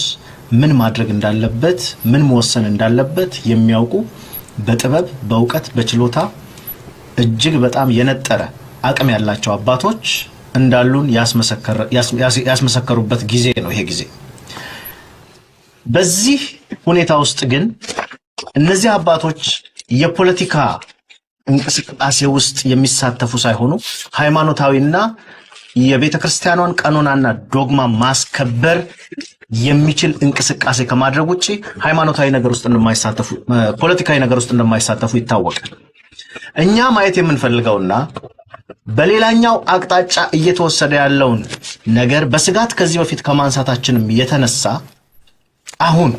ምን ማድረግ እንዳለበት ምን መወሰን እንዳለበት የሚያውቁ በጥበብ በእውቀት በችሎታ እጅግ በጣም የነጠረ አቅም ያላቸው አባቶች እንዳሉን ያስመሰከሩበት ጊዜ ነው ይሄ ጊዜ። በዚህ ሁኔታ ውስጥ ግን እነዚህ አባቶች የፖለቲካ እንቅስቃሴ ውስጥ የሚሳተፉ ሳይሆኑ ሃይማኖታዊና የቤተክርስቲያኗን ቀኖናና ዶግማ ማስከበር የሚችል እንቅስቃሴ ከማድረግ ውጪ ሃይማኖታዊ ነገር ውስጥ እንደማይሳተፉ ፖለቲካዊ ነገር ውስጥ እንደማይሳተፉ ይታወቃል። እኛ ማየት የምንፈልገውና በሌላኛው አቅጣጫ እየተወሰደ ያለውን ነገር በስጋት ከዚህ በፊት ከማንሳታችንም የተነሳ አሁን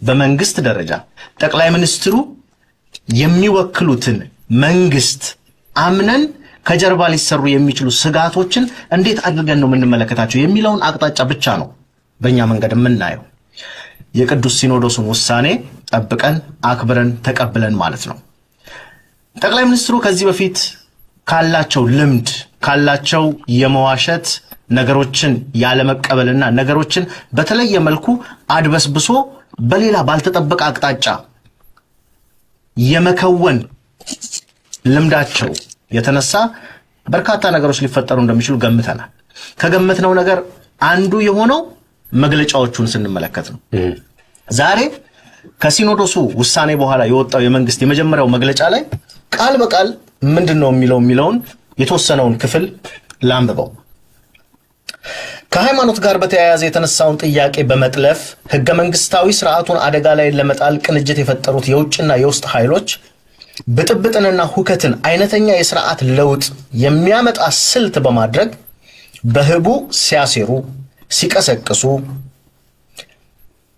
በመንግስት ደረጃ ጠቅላይ ሚኒስትሩ የሚወክሉትን መንግስት አምነን ከጀርባ ሊሰሩ የሚችሉ ስጋቶችን እንዴት አድርገን ነው የምንመለከታቸው የሚለውን አቅጣጫ ብቻ ነው በእኛ መንገድ የምናየው። የቅዱስ ሲኖዶስን ውሳኔ ጠብቀን አክብረን ተቀብለን ማለት ነው። ጠቅላይ ሚኒስትሩ ከዚህ በፊት ካላቸው ልምድ ካላቸው የመዋሸት ነገሮችን ያለ መቀበልና ነገሮችን በተለየ መልኩ አድበስብሶ በሌላ ባልተጠበቀ አቅጣጫ የመከወን ልምዳቸው የተነሳ በርካታ ነገሮች ሊፈጠሩ እንደሚችሉ ገምተናል። ከገመትነው ነገር አንዱ የሆነው መግለጫዎቹን ስንመለከት ነው። ዛሬ ከሲኖዶሱ ውሳኔ በኋላ የወጣው የመንግስት የመጀመሪያው መግለጫ ላይ ቃል በቃል ምንድነው የሚለውን የተወሰነውን ክፍል ላንብበው። ከሃይማኖት ጋር በተያያዘ የተነሳውን ጥያቄ በመጥለፍ ህገ መንግስታዊ ስርዓቱን አደጋ ላይ ለመጣል ቅንጅት የፈጠሩት የውጭና የውስጥ ኃይሎች ብጥብጥንና ሁከትን አይነተኛ የሥርዓት ለውጥ የሚያመጣ ስልት በማድረግ በህቡ ሲያሴሩ ሲቀሰቅሱ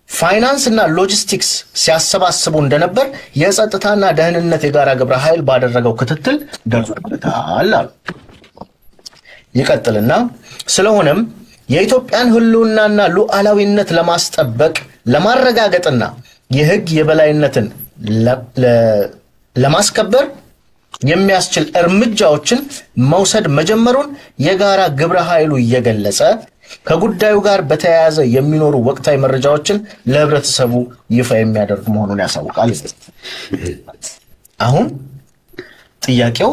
ፋይናንስ እና ሎጂስቲክስ ሲያሰባስቡ እንደነበር የጸጥታና ደህንነት የጋራ ግብረ ኃይል ባደረገው ክትትል ደርሶበታል። ይቀጥልና ስለሆነም የኢትዮጵያን ህልውናና ሉዓላዊነት ለማስጠበቅ ለማረጋገጥና የህግ የበላይነትን ለማስከበር የሚያስችል እርምጃዎችን መውሰድ መጀመሩን የጋራ ግብረ ኃይሉ እየገለጸ ከጉዳዩ ጋር በተያያዘ የሚኖሩ ወቅታዊ መረጃዎችን ለህብረተሰቡ ይፋ የሚያደርግ መሆኑን ያሳውቃል። አሁን ጥያቄው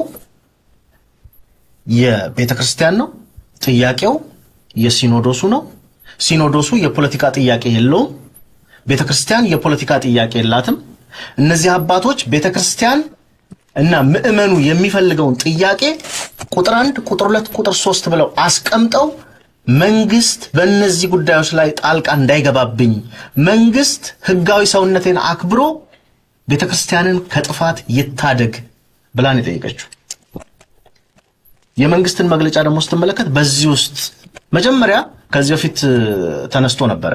የቤተክርስቲያን ነው። ጥያቄው የሲኖዶሱ ነው። ሲኖዶሱ የፖለቲካ ጥያቄ የለውም። ቤተክርስቲያን የፖለቲካ ጥያቄ የላትም። እነዚህ አባቶች ቤተክርስቲያን እና ምእመኑ የሚፈልገውን ጥያቄ ቁጥር 1 ቁጥር 2 ቁጥር 3 ብለው አስቀምጠው መንግስት በእነዚህ ጉዳዮች ላይ ጣልቃ እንዳይገባብኝ መንግስት ህጋዊ ሰውነቴን አክብሮ ቤተክርስቲያንን ከጥፋት ይታደግ ብላን የጠየቀችው። የመንግስትን መግለጫ ደግሞ ስትመለከት በዚህ ውስጥ መጀመሪያ ከዚህ በፊት ተነስቶ ነበር።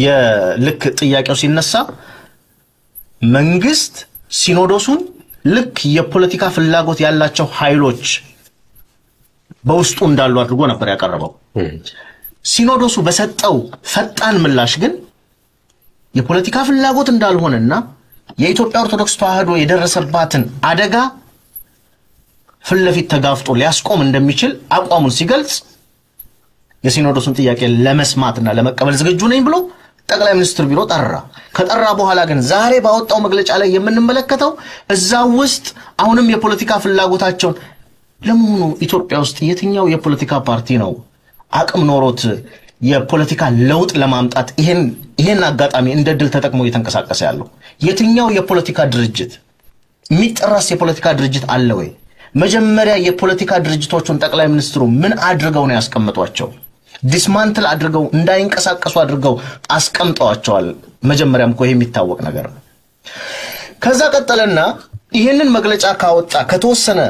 የልክ ጥያቄው ሲነሳ መንግስት ሲኖዶሱን ልክ የፖለቲካ ፍላጎት ያላቸው ኃይሎች በውስጡ እንዳሉ አድርጎ ነበር ያቀረበው። ሲኖዶሱ በሰጠው ፈጣን ምላሽ ግን የፖለቲካ ፍላጎት እንዳልሆነና የኢትዮጵያ ኦርቶዶክስ ተዋሕዶ የደረሰባትን አደጋ ፍለፊት ተጋፍጦ ሊያስቆም እንደሚችል አቋሙን ሲገልጽ የሲኖዶሱን ጥያቄ ለመስማትና ለመቀበል ዝግጁ ነኝ ብሎ ጠቅላይ ሚኒስትር ቢሮ ጠራ። ከጠራ በኋላ ግን ዛሬ ባወጣው መግለጫ ላይ የምንመለከተው እዛው ውስጥ አሁንም የፖለቲካ ፍላጎታቸውን ለመሆኑ ኢትዮጵያ ውስጥ የትኛው የፖለቲካ ፓርቲ ነው አቅም ኖሮት የፖለቲካ ለውጥ ለማምጣት ይሄን አጋጣሚ እንደ ድል ተጠቅሞ እየተንቀሳቀሰ ያለው? የትኛው የፖለቲካ ድርጅት የሚጠራስ የፖለቲካ ድርጅት አለ ወይ? መጀመሪያ የፖለቲካ ድርጅቶቹን ጠቅላይ ሚኒስትሩ ምን አድርገው ነው ያስቀምጧቸው? ዲስማንትል አድርገው እንዳይንቀሳቀሱ አድርገው አስቀምጠዋቸዋል። መጀመሪያም እኮ ይሄ የሚታወቅ ነገር ነው። ከዛ ቀጠለና ይሄንን መግለጫ ካወጣ ከተወሰነ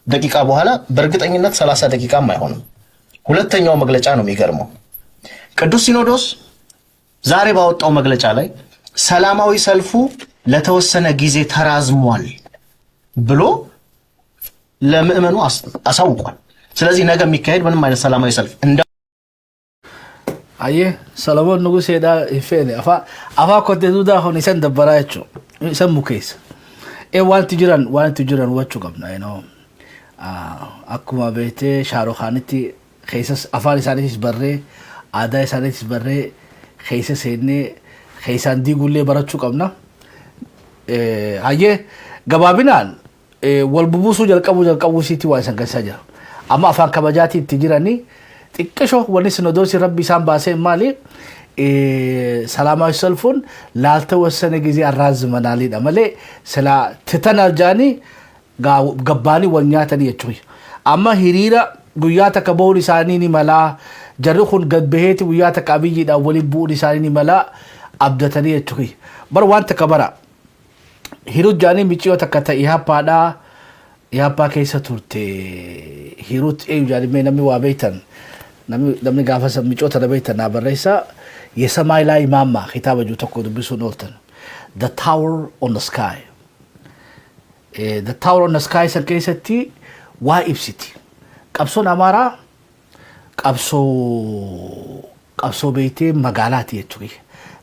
ደቂቃ በኋላ በእርግጠኝነት 30 ደቂቃም አይሆንም ሁለተኛው መግለጫ ነው የሚገርመው። ቅዱስ ሲኖዶስ ዛሬ ባወጣው መግለጫ ላይ ሰላማዊ ሰልፉ ለተወሰነ ጊዜ ተራዝሟል ብሎ ለምእመኑ አሳውቋል። ስለዚህ ነገ የሚካሄድ ምንም አይነት ሰላማዊ ሰልፍ አየ ሰለሞን ንጉሴ ዳ ይፈኔ አፋ ኮቴ ዱዳ ሆነ ይሰን ደበራቹ ይሰን ሙኬስ ዋንቲ ጅራን ወቹ ቀብና ነው አኩማ ቤቴ ሻሮኻንቲ ኸይሰስ አፋን ኢሳኒስ በሬ አዳ ኢሳኒስ በሬ ኸይሰስ ሄኔ ኸይሳን ዲጉሌ በረቹ ቀብና አየ ገባቢናን ወልቡቡሱ ጀልቀቡ ሲቲ ዋይሰን ከሳጀ አማ አፋን ከበጃቲ ትጅራኒ ጥቅሾ ወኒ ሲኖዶስ ረቢ ሳን ባሴ ማሊ ሰላማዊ ሰልፉን ላልተወሰነ ጊዜ አራዝመናል ደመለ ስላ ተተናጃኒ ገባኒ ወኛተን የቹይ አማ ሂሪራ ጉያተ ከቦር ኢሳኒኒ መላ ጀርኹን ገበሄት ጉያተ ቀብይ ዳ ወሊቡ ኢሳኒኒ መላ አብደተኒ የቹይ በር ዋንተ ከበራ ሂሩት ጃኒ ሚጪዮ ተከተ ኢሃፓዳ ኢሃፓ ከይሰ ቱርቴ ሂሩት ኤዩ ጃኒ ነሚ ዋቤተን ነሚ ጋፈሰ ሚጪዮ ተለበይተን አበረይሳ የሰማይ ላይ ማማ ኺታበጁ ተቆዱ ቢሱ ኖልተን the tower on the sky the tower on the sky ሰከይሰቲ ዋ ኢብሲቲ ቀብሶን አማራ ቀብሶ ቤቴ መጋላት የቹይ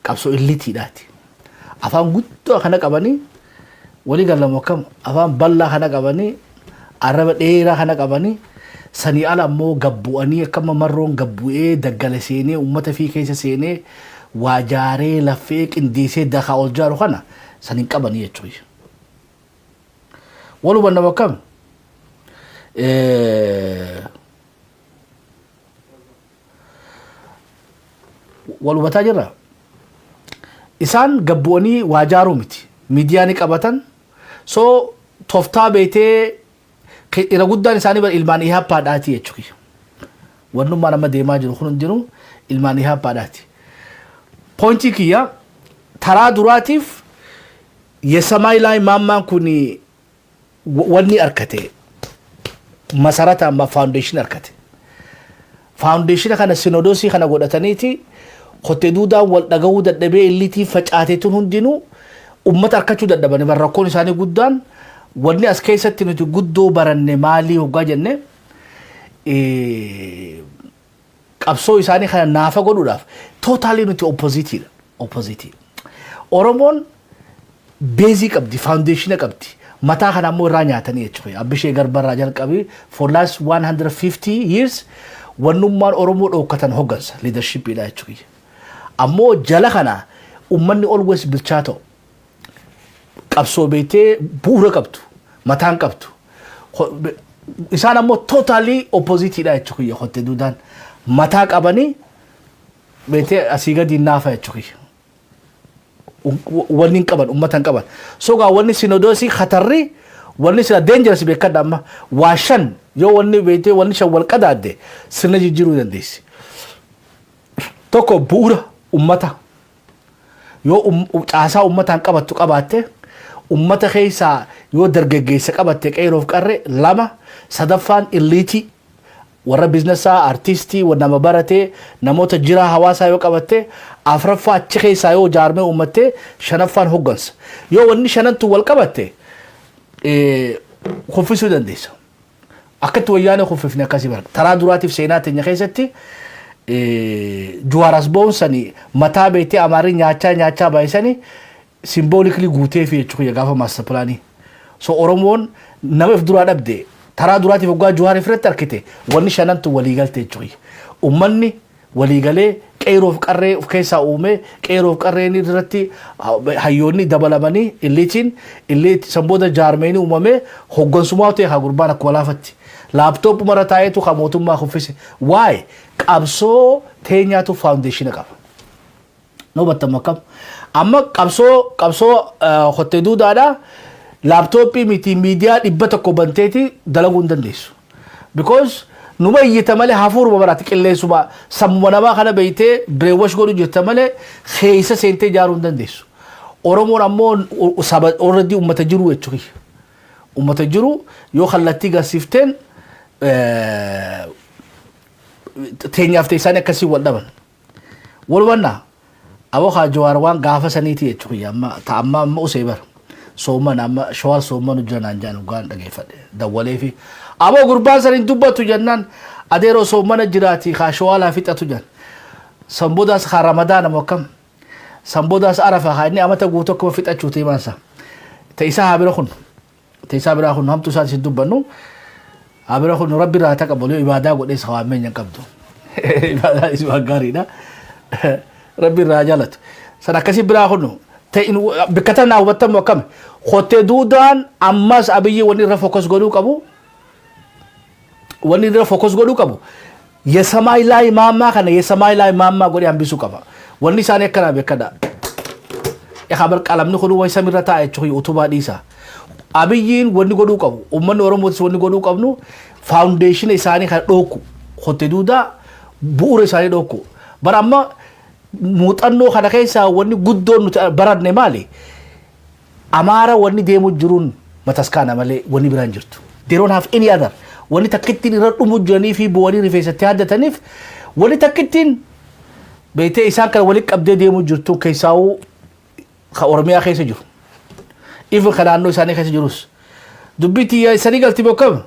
ቀብሶ ኢሊቲ ዳቲ አፋን ጉዶ ከነ ቀበኒ ወሊ ገለሞከም አፋን በላ ከነ ቀበኒ አረበ ዴራ ከነ ቀበኒ ሰኒ አላሞ ገቡአኒ ከመ መሮን ገቡኤ ደገለሴኔ ኡመተ ፊ ከይሰ ሴኔ ዋጃሬ ለፌቅ እንዲሴ ደኻ ኦልጃሩ ኸና ሰኒ ቀበኒ የቹይ ወሉ በነሞከም ወሉ በታጀራ ኢሳን ገቡኒ ዋጃሩ ሚቲ ሚዲያኒ ቀበተን ሶ ቶፍታ ቤቴ ኢረጉዳን ኢሳኒ በኢልማን ኢሃፓ ዳቲ የቹይ ወኑማ ለማ ደማ ጅሩ ሁን እንዲኑ ኢልማን ኢሃፓ ዳቲ ፖይንቲ ኪያ ተራ ዱራቲፍ የሰማይ ላይ ማማን ኩኒ ወኒ አርከቴ መሰረታ ማ ፋውንዴሽን አርከቴ ፋውንዴሽን ከነ ሲኖዶሲ ከነ ጎዳተኒቲ ኮቴ ዱዳ ወልደገው ደደቤ ኢሊቲ ፈጫቴቱን ሁንዲኑ ኡመት አርከቹ ደደበነ በረኮን ኢሳኒ ጉዳን ወኒ አስከይሰት ነው ጉዶ በረነ ማሊ ወጋጀነ ቀብሶ ኢሳኒ ከነ ናፈ ጎዱዳፍ ቶታሊ ነው ኦፖዚት ኦሮሞን ቤዚክ አብዲ ፋውንዴሽን አብዲ መታ ከናሞ ራኛተን የቹይ አብሼ ገርበራ ጀልቀቢ for last 150 years ወኑማን ኦሮሞ ዶከተን ሆገንስ ሊደርሺፕ ይላቹይ አሞ ጀለኸና ኡመኒ ኦልዌስ ብልቻቶ ቀብሶ ቤቴ ቡረ ቀብቱ መታን ቀብቱ ኢሳን አሞ ቶታሊ ኦፖዚት ይላቹይ የሆቴ ዱዳን መታ ቀበኒ ቤቴ አሲገዲ ናፋ ያቹይ ወኒን ቀበን ኡመተን ቀበን ሶጋ ወኒ ሲኖዶሲ ኸተሪ ወኒ ስለ ዴንጀረስ ቤከዳማ ዋሸን ዮ ወኒ ቤቴ ወኒ ሸወል ቀዳደ ስነጂ ጅሩ ደንዴሲ ቶኮ ቡራ ኡመታ ዮ ጫሳ ኡመታን ቀበቱ ቀባቴ ኡመተ ኸይሳ ዮ ደርገገይሰ ቀባቴ ቀይሮፍ ቀረ ለማ ሰደፋን ኢሊቲ ወረ ቢዝነሳ አርቲስቲ ወና መበረቴ ነሞተ ጅራ ሐዋሳ ዮ ቀበቴ አፍረፋ ቸኸይ ሳዮ ጃርሜ ኡመቴ ሸነፋን ሆገንስ ዮ ወኒ ሸነንቱ ወልቀበቴ ኮፊሱ ደንዴስ አከት ወያኔ ኮፊፍነ ካሲባር ተራ ዱራቲፍ ሴናተኛ ኸይሰቲ ጁዋራስ ቦንሰኒ መታ ቤቴ አማርኛ ኛቻ ባይሰኒ ሲምቦሊክሊ ጉቴ ፊቹ የጋፋ ማስተር ፕላኒ ሶ ኦሮሞን ነመፍ ዱራ ደብዴ ተራ ዱራቲፍ ወጋ ጁዋር ፍረት አርክቴ ወኒ ሸነንቱ ወሊጋልቴ ቹይ ኡመኒ ወሊጋሌ qeeroof qarree of keessaa uume qeeroof qarreen irratti hayyoonni dabalamanii illiitiin sanbooda jaarmeenii uumame hoggansumaa ta'e haa gurbaan akka walaafatti laaptoopu mara taa'eetu haa mootummaa kuffise waa'ee qabsoo teenyaatu faawundeeshina qaba. No battama akkam amma qabsoo hottee duudaadhaa laaptooppii miti miidiyaa 100 banteeti dalaguu hin dandeessu. Because numa iyyita malee hafuuruma baraatti qilleensuma sammuma namaa kana beeytee bireewwash godhu jirta malee keessa seentee ijaaruu hin dandeessu. Oromoon ammoo already uummata jiru jechuudha. Uummata jiru yoo kallattii garsiifteen teenyaaf teessanii akkasii wal dhaban. Walubannaa aboo haa Jawaar waan gaafa saniiti jechuudha amma usee bara. Soomman amma shawal soomman hojjanaan jaan ugaan dhageeffadhe dawwalee fi aboo gurbaan saniin dubbatu jennaan adeeroo soommana jiraati haa shawalaa fixatu jan sanboodaas haa ramadaana mokkam sanboodaas arafa haa inni amata guutuu akkuma fixachuu teemaansa ta'isaa haa bira kun hamtu isaan isin dubbannu haa bira kun rabbi irraa taqabbalu ibaadaa godhees haa ammeenyan qabdu ibaadaa isuma gaariidha rabbi irraa jaalatu san akkasii biraa kun بكتنا وبتم وكم خوتة دودان أماس أبيي وني رفوكس قلو كابو وني رفوكس قلو كابو يسماي لا إمام ما كنا يسماي لا إمام ما قولي أمبيسو كابا وني سانة كنا بكذا يخبر كلام نخلو ويسمي رتا يشوي أوتوبا ديسا أبيين وني قلو كابو أمم ورموت وني قلو كابو فاونديشن إساني خلوكو خوتة دودا بور إساني دوكو برامة muuxannoo kana keessa wanni guddoon nuti baradne maali amaara wanni deemu jiruun mataskaana malee wanni biraan jirtu they don't have any other wanni takkittiin irra dhumu jiranii fi bu'anii rifeensatti haddataniif wanni takkittiin beeytee isaan kana walitti qabdee deemu jirtu keessaa'uu ka Oromiyaa keessa jiru even ka naannoo isaanii keessa jirus dubbitti isanii galti bokkam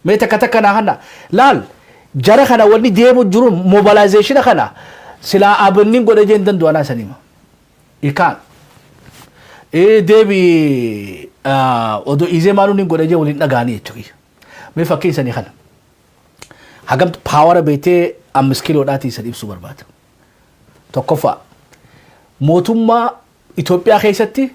mee takka naa kana laal jara kana wanni deemu jiruun mobilization kana sila abnin godhe jeen dandu ana sanima ikan debi odo ize manu nin godhe je wulin dhagaani jechuudha me fakkii sani kana hagam power beete 5 kilo dhaati isa ibsu barbaada tokkofa mootummaa Itoophiyaa keessatti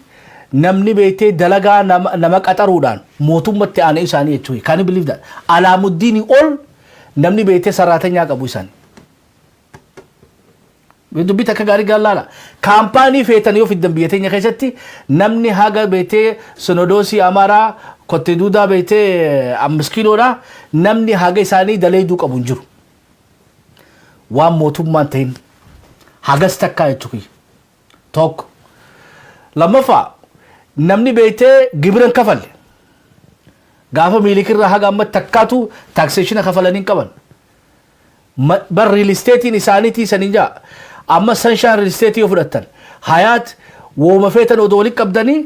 namni beete dalagaa nama qaxaruudhaan mootummatti aanee isaanii jechuudha kan believe that Alaamuddin ol namni beete saraatanyaa qabu isaanii dubbii takka gaarii gallaala kaampaanii feetan yoo fiddan biyya teenya keessatti namni haga beetee Sinodoosii Amaaraa kotte duudaa beetee 5 kiloodha namni haga isaanii daleeduu qabu hin jiru waan mootummaan ta'in hagas takkaa jechuudha tokko lammaffaa namni beetee gibiran kafalle gaafa miilikirraa haga amma takkaatu taakseeshina kafalanii qaban bar real estate isaaniitii sanin jaa amma Sunshine Real Estate yoo fudhatan Hayat wooma feetan odoo walitti qabdanii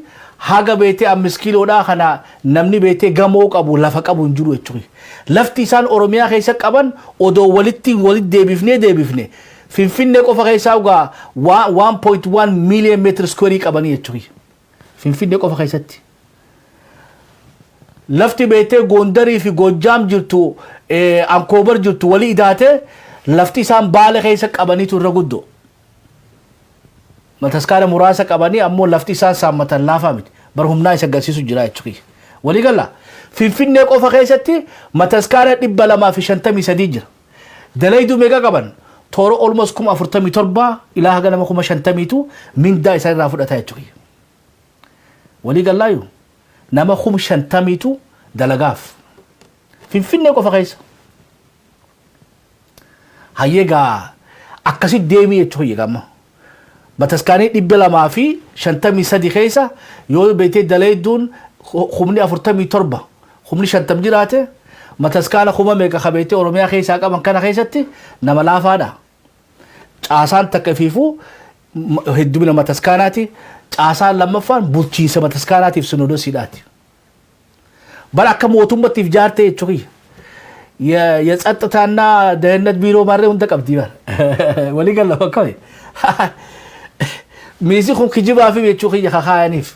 haga beetee 5 kiloodhaa kana namni beetee gamoo qabu lafa qabu hin jiru jechuudha. Lafti isaan Oromiyaa keessa qaban odoo walitti deebifne Finfinnee qofa keessaa ugaa 1.1 million meter square qabanii jechuudha. Finfinnee qofa keessatti. Lafti beetee Gondarii fi Gojjaam jirtu Ankoobar jirtu walii idaate lafti isaan Baale keessa qabaniitu irra guddoo. Mataskaana muraasa qabanii ammoo lafti isaan saammatan laafaa miti bar humnaa isa agarsiisu jira jechuudha. Walii galla Finfinnee qofa keessatti mataskaana 253 jira. Dalayduu meeqa qaban toora almost 47 ilaa haga nama 50tu mindaa isaa irraa fudhata jechuudha. Walii gallaayu nama 50tu dalagaaf Finfinnee qofa keessa. Hayyeegaa akkasi deemee jechuudha gamma. Mataskaanii 253 keessa yoo beetee dalayduun 47 50 jiraate mataskaana kuma meeqa qabeetee Oromiyaa keessaa qaban kana keessatti nama laafaadha. Caasaan takka fiifuu heddumina mataskaanaati caasaan lammaffaan bulchiinsa mataskaanaatiif Sinodoosiidhaati. Bara akka mootummaatiif jaartee jechuudha. የጸጥታና ደህንነት ቢሮ ማረው እንደቀብዲ ባል ወሊ ገለ ፈካይ ሚዚ ኹን ክጅባ ፊ ቤቹ ኸያ ኻኻኒፍ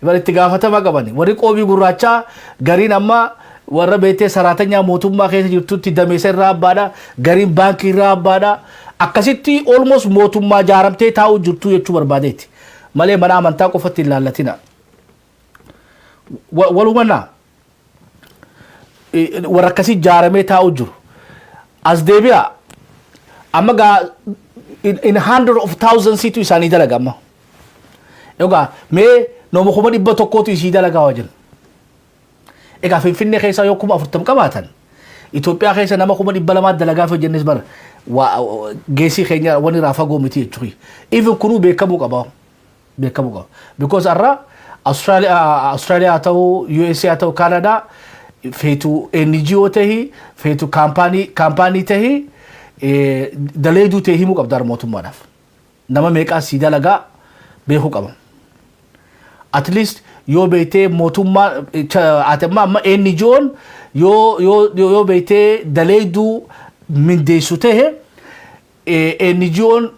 ይበል ትጋፈተ ማቀበኒ ወሪ ቆቢ ጉራቻ ገሪን አማ warra beetee saraatanyaa mootummaa keessa jirtutti dameessa irraa abbaadha gariin baankii irraa abbaadha akkasitti almost mootummaa jaaramtee taa'u jirtu jechuu barbaadeeti malee mana amantaa qofatti hin laallatina walumannaa warra akkasii jaaramee taa'u jiru as deebi'a amma gaa in hundred of thousands tu isaanii dalaga amma yoga mee nooma kuma 100tu isii dalagaa wajjin egaa Finfinnee keessa yoo kuma 40 qabaatan Itoophiyaa keessa nama kuma 200 dalagaa fi jennis bar geesii keenya wani raafa goomiti jechuudha even kunu beekamuu qaba because arra Australia ta'u USA ta'u Canada feetu NGO tahi feetu company tahi daleedu ta'e himuu qabda mootummaadhaaf nama meeqaa si dalagaa beekuu qaba at least yoo beetee mootummaa atamma amma NGO'n yoo beetee daleedu mindeessu ta'e NGO'n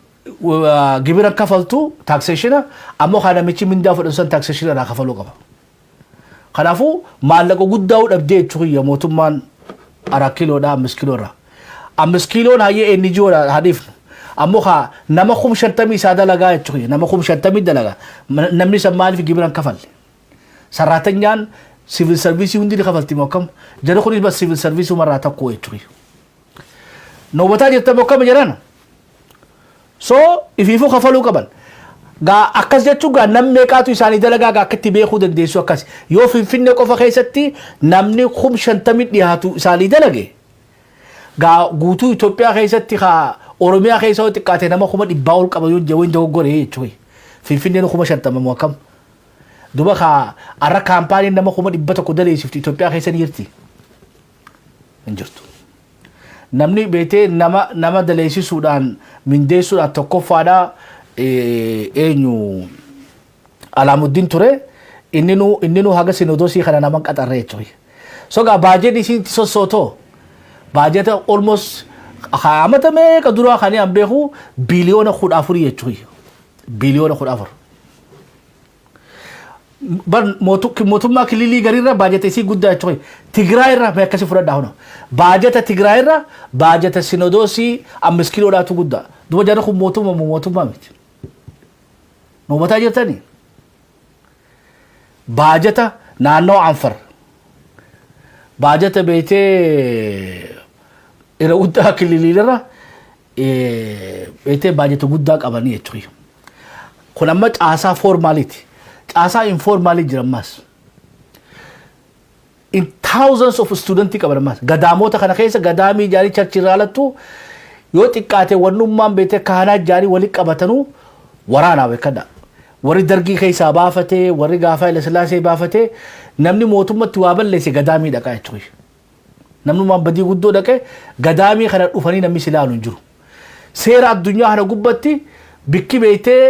gibira kafaltu taxation ammoo kana michi mindaa fudhatan taxation irraa kafaluu qaba kanaafuu maallaqa guddaa dhabdee jechuudha mootummaan 4 kiloodhaa 5 kiloodhaa 5 kiloon hayyee NGO'dha hadifnu ammoo nama 50 isaa dalagaa jechuudha nama 50 dalagaa namni maaliif gibira kafalle sarratanyaan civil service hundi kafalti mokkam jara kunis bas civil service marraa tokko jechuudha noobataa jirta mokkam jirana so ifiifuu kafaluu qaban gaa akkas jechuun gaa namni meeqaatu isaanii dalagaa gaa akkatti beekuu dandeessu akkas yoo Finfinnee qofa keessatti namni 50 dhiyaatu isaanii dalage gaa guutuu Itoophiyaa keessatti Oromiyaa keessa xiqqaate nama 100 ol qaba yoo jawin dogoggore jechuudha Finfinneen 50 moo akkam duba arra kaampaaniin nama 100 daleessifti Itoophiyaa keessa ni jirti hin jirtu namni beetee nama daleessisuudhaan mindeessuudhaan tokkoffaadhaa eenyu Alaamuddin ture inninu haga sinodosii kana naman qaxarree jechuudha so gaa baajetii isin sosootoo baajeta almost amata meeqa duraa kan an beeku biliyoona 14 jechuudha biliyoona 14 bar mootummaa kililii gariirra baajeta isii guddaa jechuudha Tigraay irra mee akkasi fudhadhaa hono baajeta Tigraay irra baajeta sinodosii 5 kiloodhaatu guddaa duba jara kun mootummaa miti noobataa jirtanii baajeta naannoo Anfar baajeta beetee ira guddaa kililiirra beetee baajeta guddaa qabanii jechuudha kun amma caasaa formaaliti caasaa informaali jirammas in thousands of students qabamas gadaamota kana keessa gadaamii jaarii charchiraalattu yoo xiqqaate wannummaan beetee kaanaa jaarii wali qabatanu waraanaa beekadha warri dargii keessaa baafatee warri gaafaa ila silaasee baafatee namni mootummatti waa balleesse gadaamii dhaqaa jechuudha namnummaan badii guddoo dhaqe gadaamii kana dhufanii namni silaalu hin jiru seera addunyaa kana gubbatti bikki beetee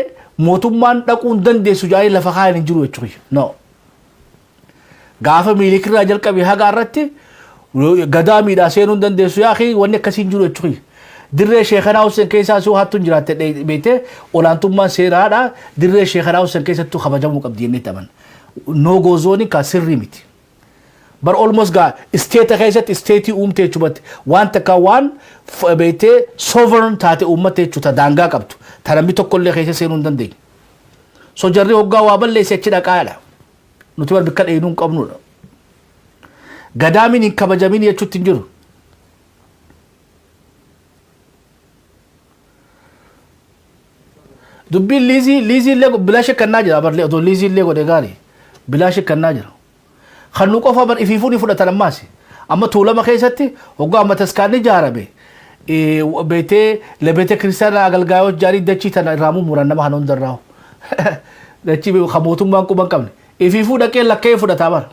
mootummaan dhaquun dandeessu jaanii lafa kaayan hin jiru jechuudha no gaafa miilikirraa jalqabe haga irratti gadaamiidhaa seenuun dandeessu yaa wanni akkasii hin jiru jechuudha dirree sheekanaa Hussein keessaa soo hattuun jiraatte beekte olaantummaan seeraadha dirree sheekanaa Hussein keessattuu kabajamuu qabdi jennee taman no gozooni ka sirri miti bar almost gaa state keessatti state uumte jechuudha waan takka waan beekte sovereign taate uummate jechuudha daangaa qabdu tanamni tokkollee keessa seenuu hin dandeenye so jarri hoggaa waa balleesse achi dhaqaadha nuti bar bikka dheenuu hin qabnudha gadaamiin hin kabajamin jechuutti hin jiru dubbiin liizii illee bilaashe kannaa jira barlee otoo liizii illee godhe gaarii bilaashe kannaa jira kan nu qofa bar ifiifuu ni fudhatan ammaas amma tuulama keessatti hoggaa amma taskaanni jaarame beetee lebeete kiristaanaa agalgaayoo jaarii dachii tana irraamuu muran nama kana hundarraahu dachii kan mootummaan quban qabne ifiifuu dhaqee lakkee fudhataa bara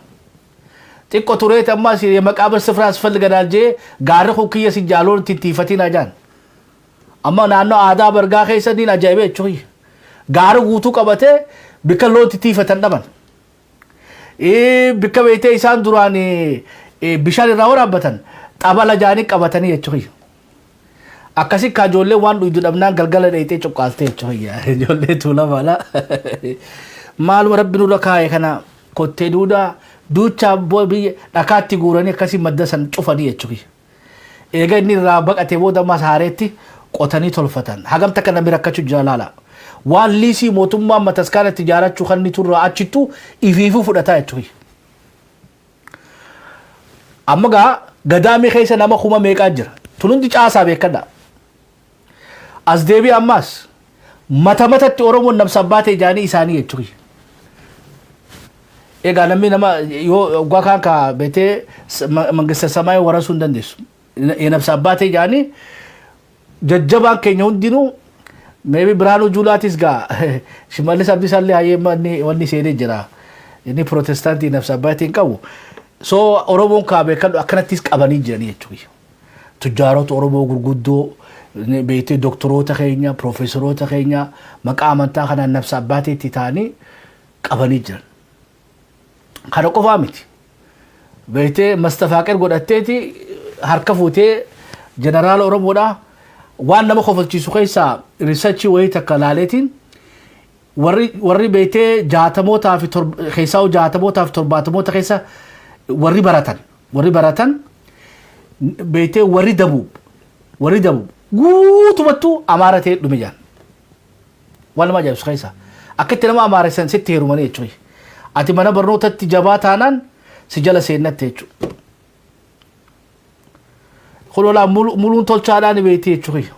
xiqqoo tureeti ammaas maqaabir sifraa asfalganaal jee gaarri kun kiyya si jaaloon tittiifatiin ajaan amma naannoo aadaa bargaa keessa niin ajaa'ibee jechuudha gaara guutuu qabatee bikka loon tittiifatan dhaban bikka beetee isaan duraan bishaan irraa waraabbatan xabala jaanii qabatanii jechuudha akkasi ka ijoollee waan dhuydu dhabnaan galgala dheeytee cuqqaaltee jechuudha ijoollee tuula mala maaluma rabbi nurra kaa'e kana kottee duudaa duucha biyya dhakaatti guuranii akkasii madda san cufanii jechuudha. Eega inni irraa baqatee booda mas haareetti qotanii tolfatan. Hagam takka namni rakkachuu jaalala. Waan liisii mootummaan mataskaanatti ijaarachuu kan inni turraa achittu ifiifuu fudhataa jechuudha. Amma gaa gadaamii keessa nama kuma meeqaa jira. Tulundi caasaa beekadha. As deebii ammaas mata matatti Oromoon nabsa baatee jaanii isaanii jechuudha. Egaa namni nama yoo gwakaan ka beetee mangista samaayee warasuu hin dandeessu. Nabsa baatee jaanii jajjabaan keenya hundinuu maybe Biraanuu Juulaatis gaa Shimallis Abdiisaallee hayyee wanni seenee jira. Inni Protestaantii nabsa baatee hin qabu. So Oromoon kaa beekadhu akkanattis qabanii jiranii jechuudha. Tujjaarota Oromoo gurguddoo beetee doktoroota keenya, profeesoroota keenya maqaa amantaa kanaan nabsa baateetti ta'anii qabanii jiran. Kana qofaa miti. Beetee Mastafaaqir godhatteeti harka fuutee jeneraal Oromoodhaa waan nama kofalchiisu keessaa riisarchii wayii takka laaleetiin warri beetee jaatamootaa fi keessaa jaatamootaa fi torbaatamoota keessa warri baratan beetee warri dabu guutumattuu Amaara ta'ee dhume jaan. Waan nama ajaa'ibu keessaa akkatti nama Amaaressan sitti heerumanii jechuudha. Ati mana barnootatti jabaa taanaan si jala seennatte jechuudha. Kololaan muluun tolchaadhaan beetee jechuudha.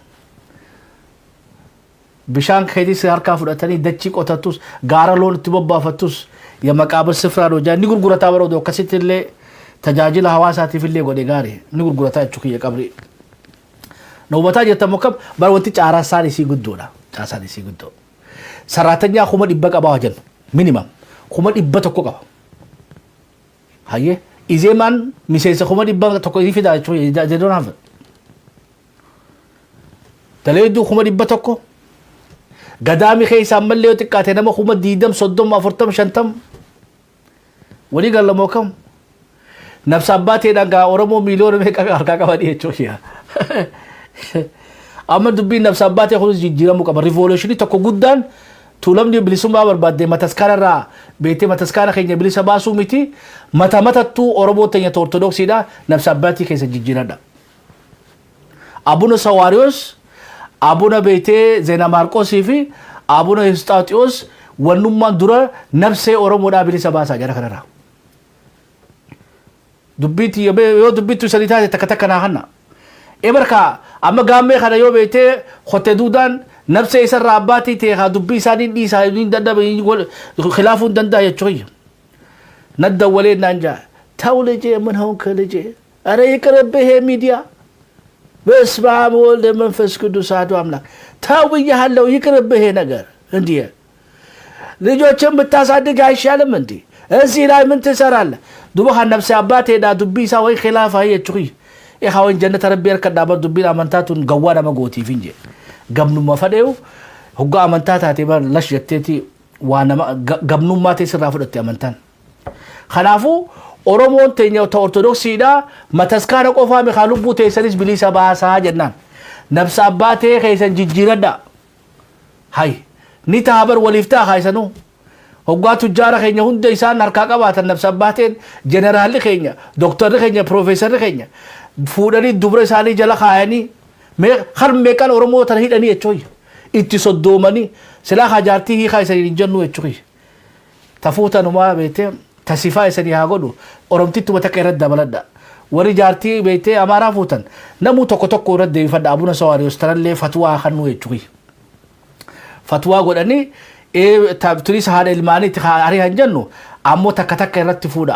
Bishaan keetis harkaa fudhatanii dachii qotattus gaara loon itti bobbaafattus ya maqaabir sifraa hojjaa ni gurgurataa baroodu akkasitti illee tajaajila hawaasaatiif illee godhe gaarii ni gurgurataa jechuudha qabri. Naubataa jettan mokkab bar wanti caarasaan isii guddoodha. Caasaan isii guddoo. Saraatanyaa kuma 100 qaba wajan minimum. Kuma 100 qaba. Hayyee izeemaan miseensa kuma 100 isii fidaa jechuudha jedhuun hafa. Daleedduu kuma 100 gadaamii keessa ammallee yoo xiqqaate nama kuma 20 30 40 50 walii gallamoo kam nabsa abbaateedhaan gaa Oromoo miiliyoona meeqa harkaa qabanii jechuudha. Amma dubbiin nabsa abbaatee kunis jijjiiramuu qaba. Rivooluushinii tokko guddaan tuulamni bilisummaa barbaadde mataskaana irraa beetee mataskaana keenya bilisa baasuu miti matattuu Oromoo teenya Ortodoksiidha nabsa abbaatii keessa jijjiiradha. Abuna Sawaariyoos Abuna beetee Zeena Maarqoosii fi Abuna Histaaxiyoos wannummaan dura nabsee Oromoodhaa bilisa baasaa jara kanarraa. Dubbiitti yoo dubbittu sanii taate takka takka naa hanna. Ebarka amma gaammee kana yoo beetee hotte duudaan nabsee isarraa abbaatii ta'e haa dubbii isaanii dhiisaa hin dadhabe khilaafuu hin danda'a jechuudha. Nadda walee naan jaa ta'u lejee man honka lejee ara ይቅርብህ ሚዲያ በስመ አብ ወወልድ ወመንፈስ ቅዱስ አሐዱ አምላክ ተው ብዬሃለሁ ይቅርብህ ነገር እንዴ ልጆችን ብታሳድግ አይሻልም እንዴ እዚህ ላይ ምን ትሰራለህ ዱባህ ነፍስ አባቴ ዳ ዱቢሳ ወይ ኺላፋ የቹይ ኢኻውን ጀነት ረቢር ከዳባ ዱቢና አመንታቱን ገዋዳ መጎቲ ፊንጂ ገምኑ መፈደው ሁጋ አመንታታቴ በር ለሽየቴቲ ዋና ገምኑ ማቴ ስራፉደት ያመንታን خلافو ኦሮሞን ተኛው ተኦርቶዶክሲዳ መተስካነ ቆፋ ሚኻሉቡ ተሰሪስ ቢሊሳ ባሳ ጀናን ነፍስ አባቴ ከይሰን ጅጅረዳ ሃይ ኒታ ሀበር ወሊፍታ ሃይሰኑ ወጓቱ ጃራ ከኛ ሁንደ ኢሳን አርካ ቀባተ ነፍስ አባቴን ጀነራል ከኛ ዶክተር ከኛ ፕሮፌሰር ከኛ ፉደኒ ዱብረ ሳሊ ጀላ ካያኒ ሜ ኸርሜ ቀን ኦሮሞ ተርሂደኒ እቾይ ኢቲ ሶዶመኒ ስላ ሀጃርቲ ሃይሰን ጀኑ እቾይ ተፉተኑማ ቤቴ ተሲፋ ይሰኒ ያጎዱ ኦሮምቲቱ በተቀረደ በለዳ ወሪ ጃርቲ ቤቴ አማራ ፉተን ነሙ ተኮተኮ ረደ ይፈዳ አቡነ ሰዋሪዮስ ተረለ ፈትዋ ከኑ እቹይ ፈትዋ ጎደኒ ታብቱሪስ ሃደ ልማኒ ተኻሪ አንጀኑ አሞ ተከተከ ረትፉዳ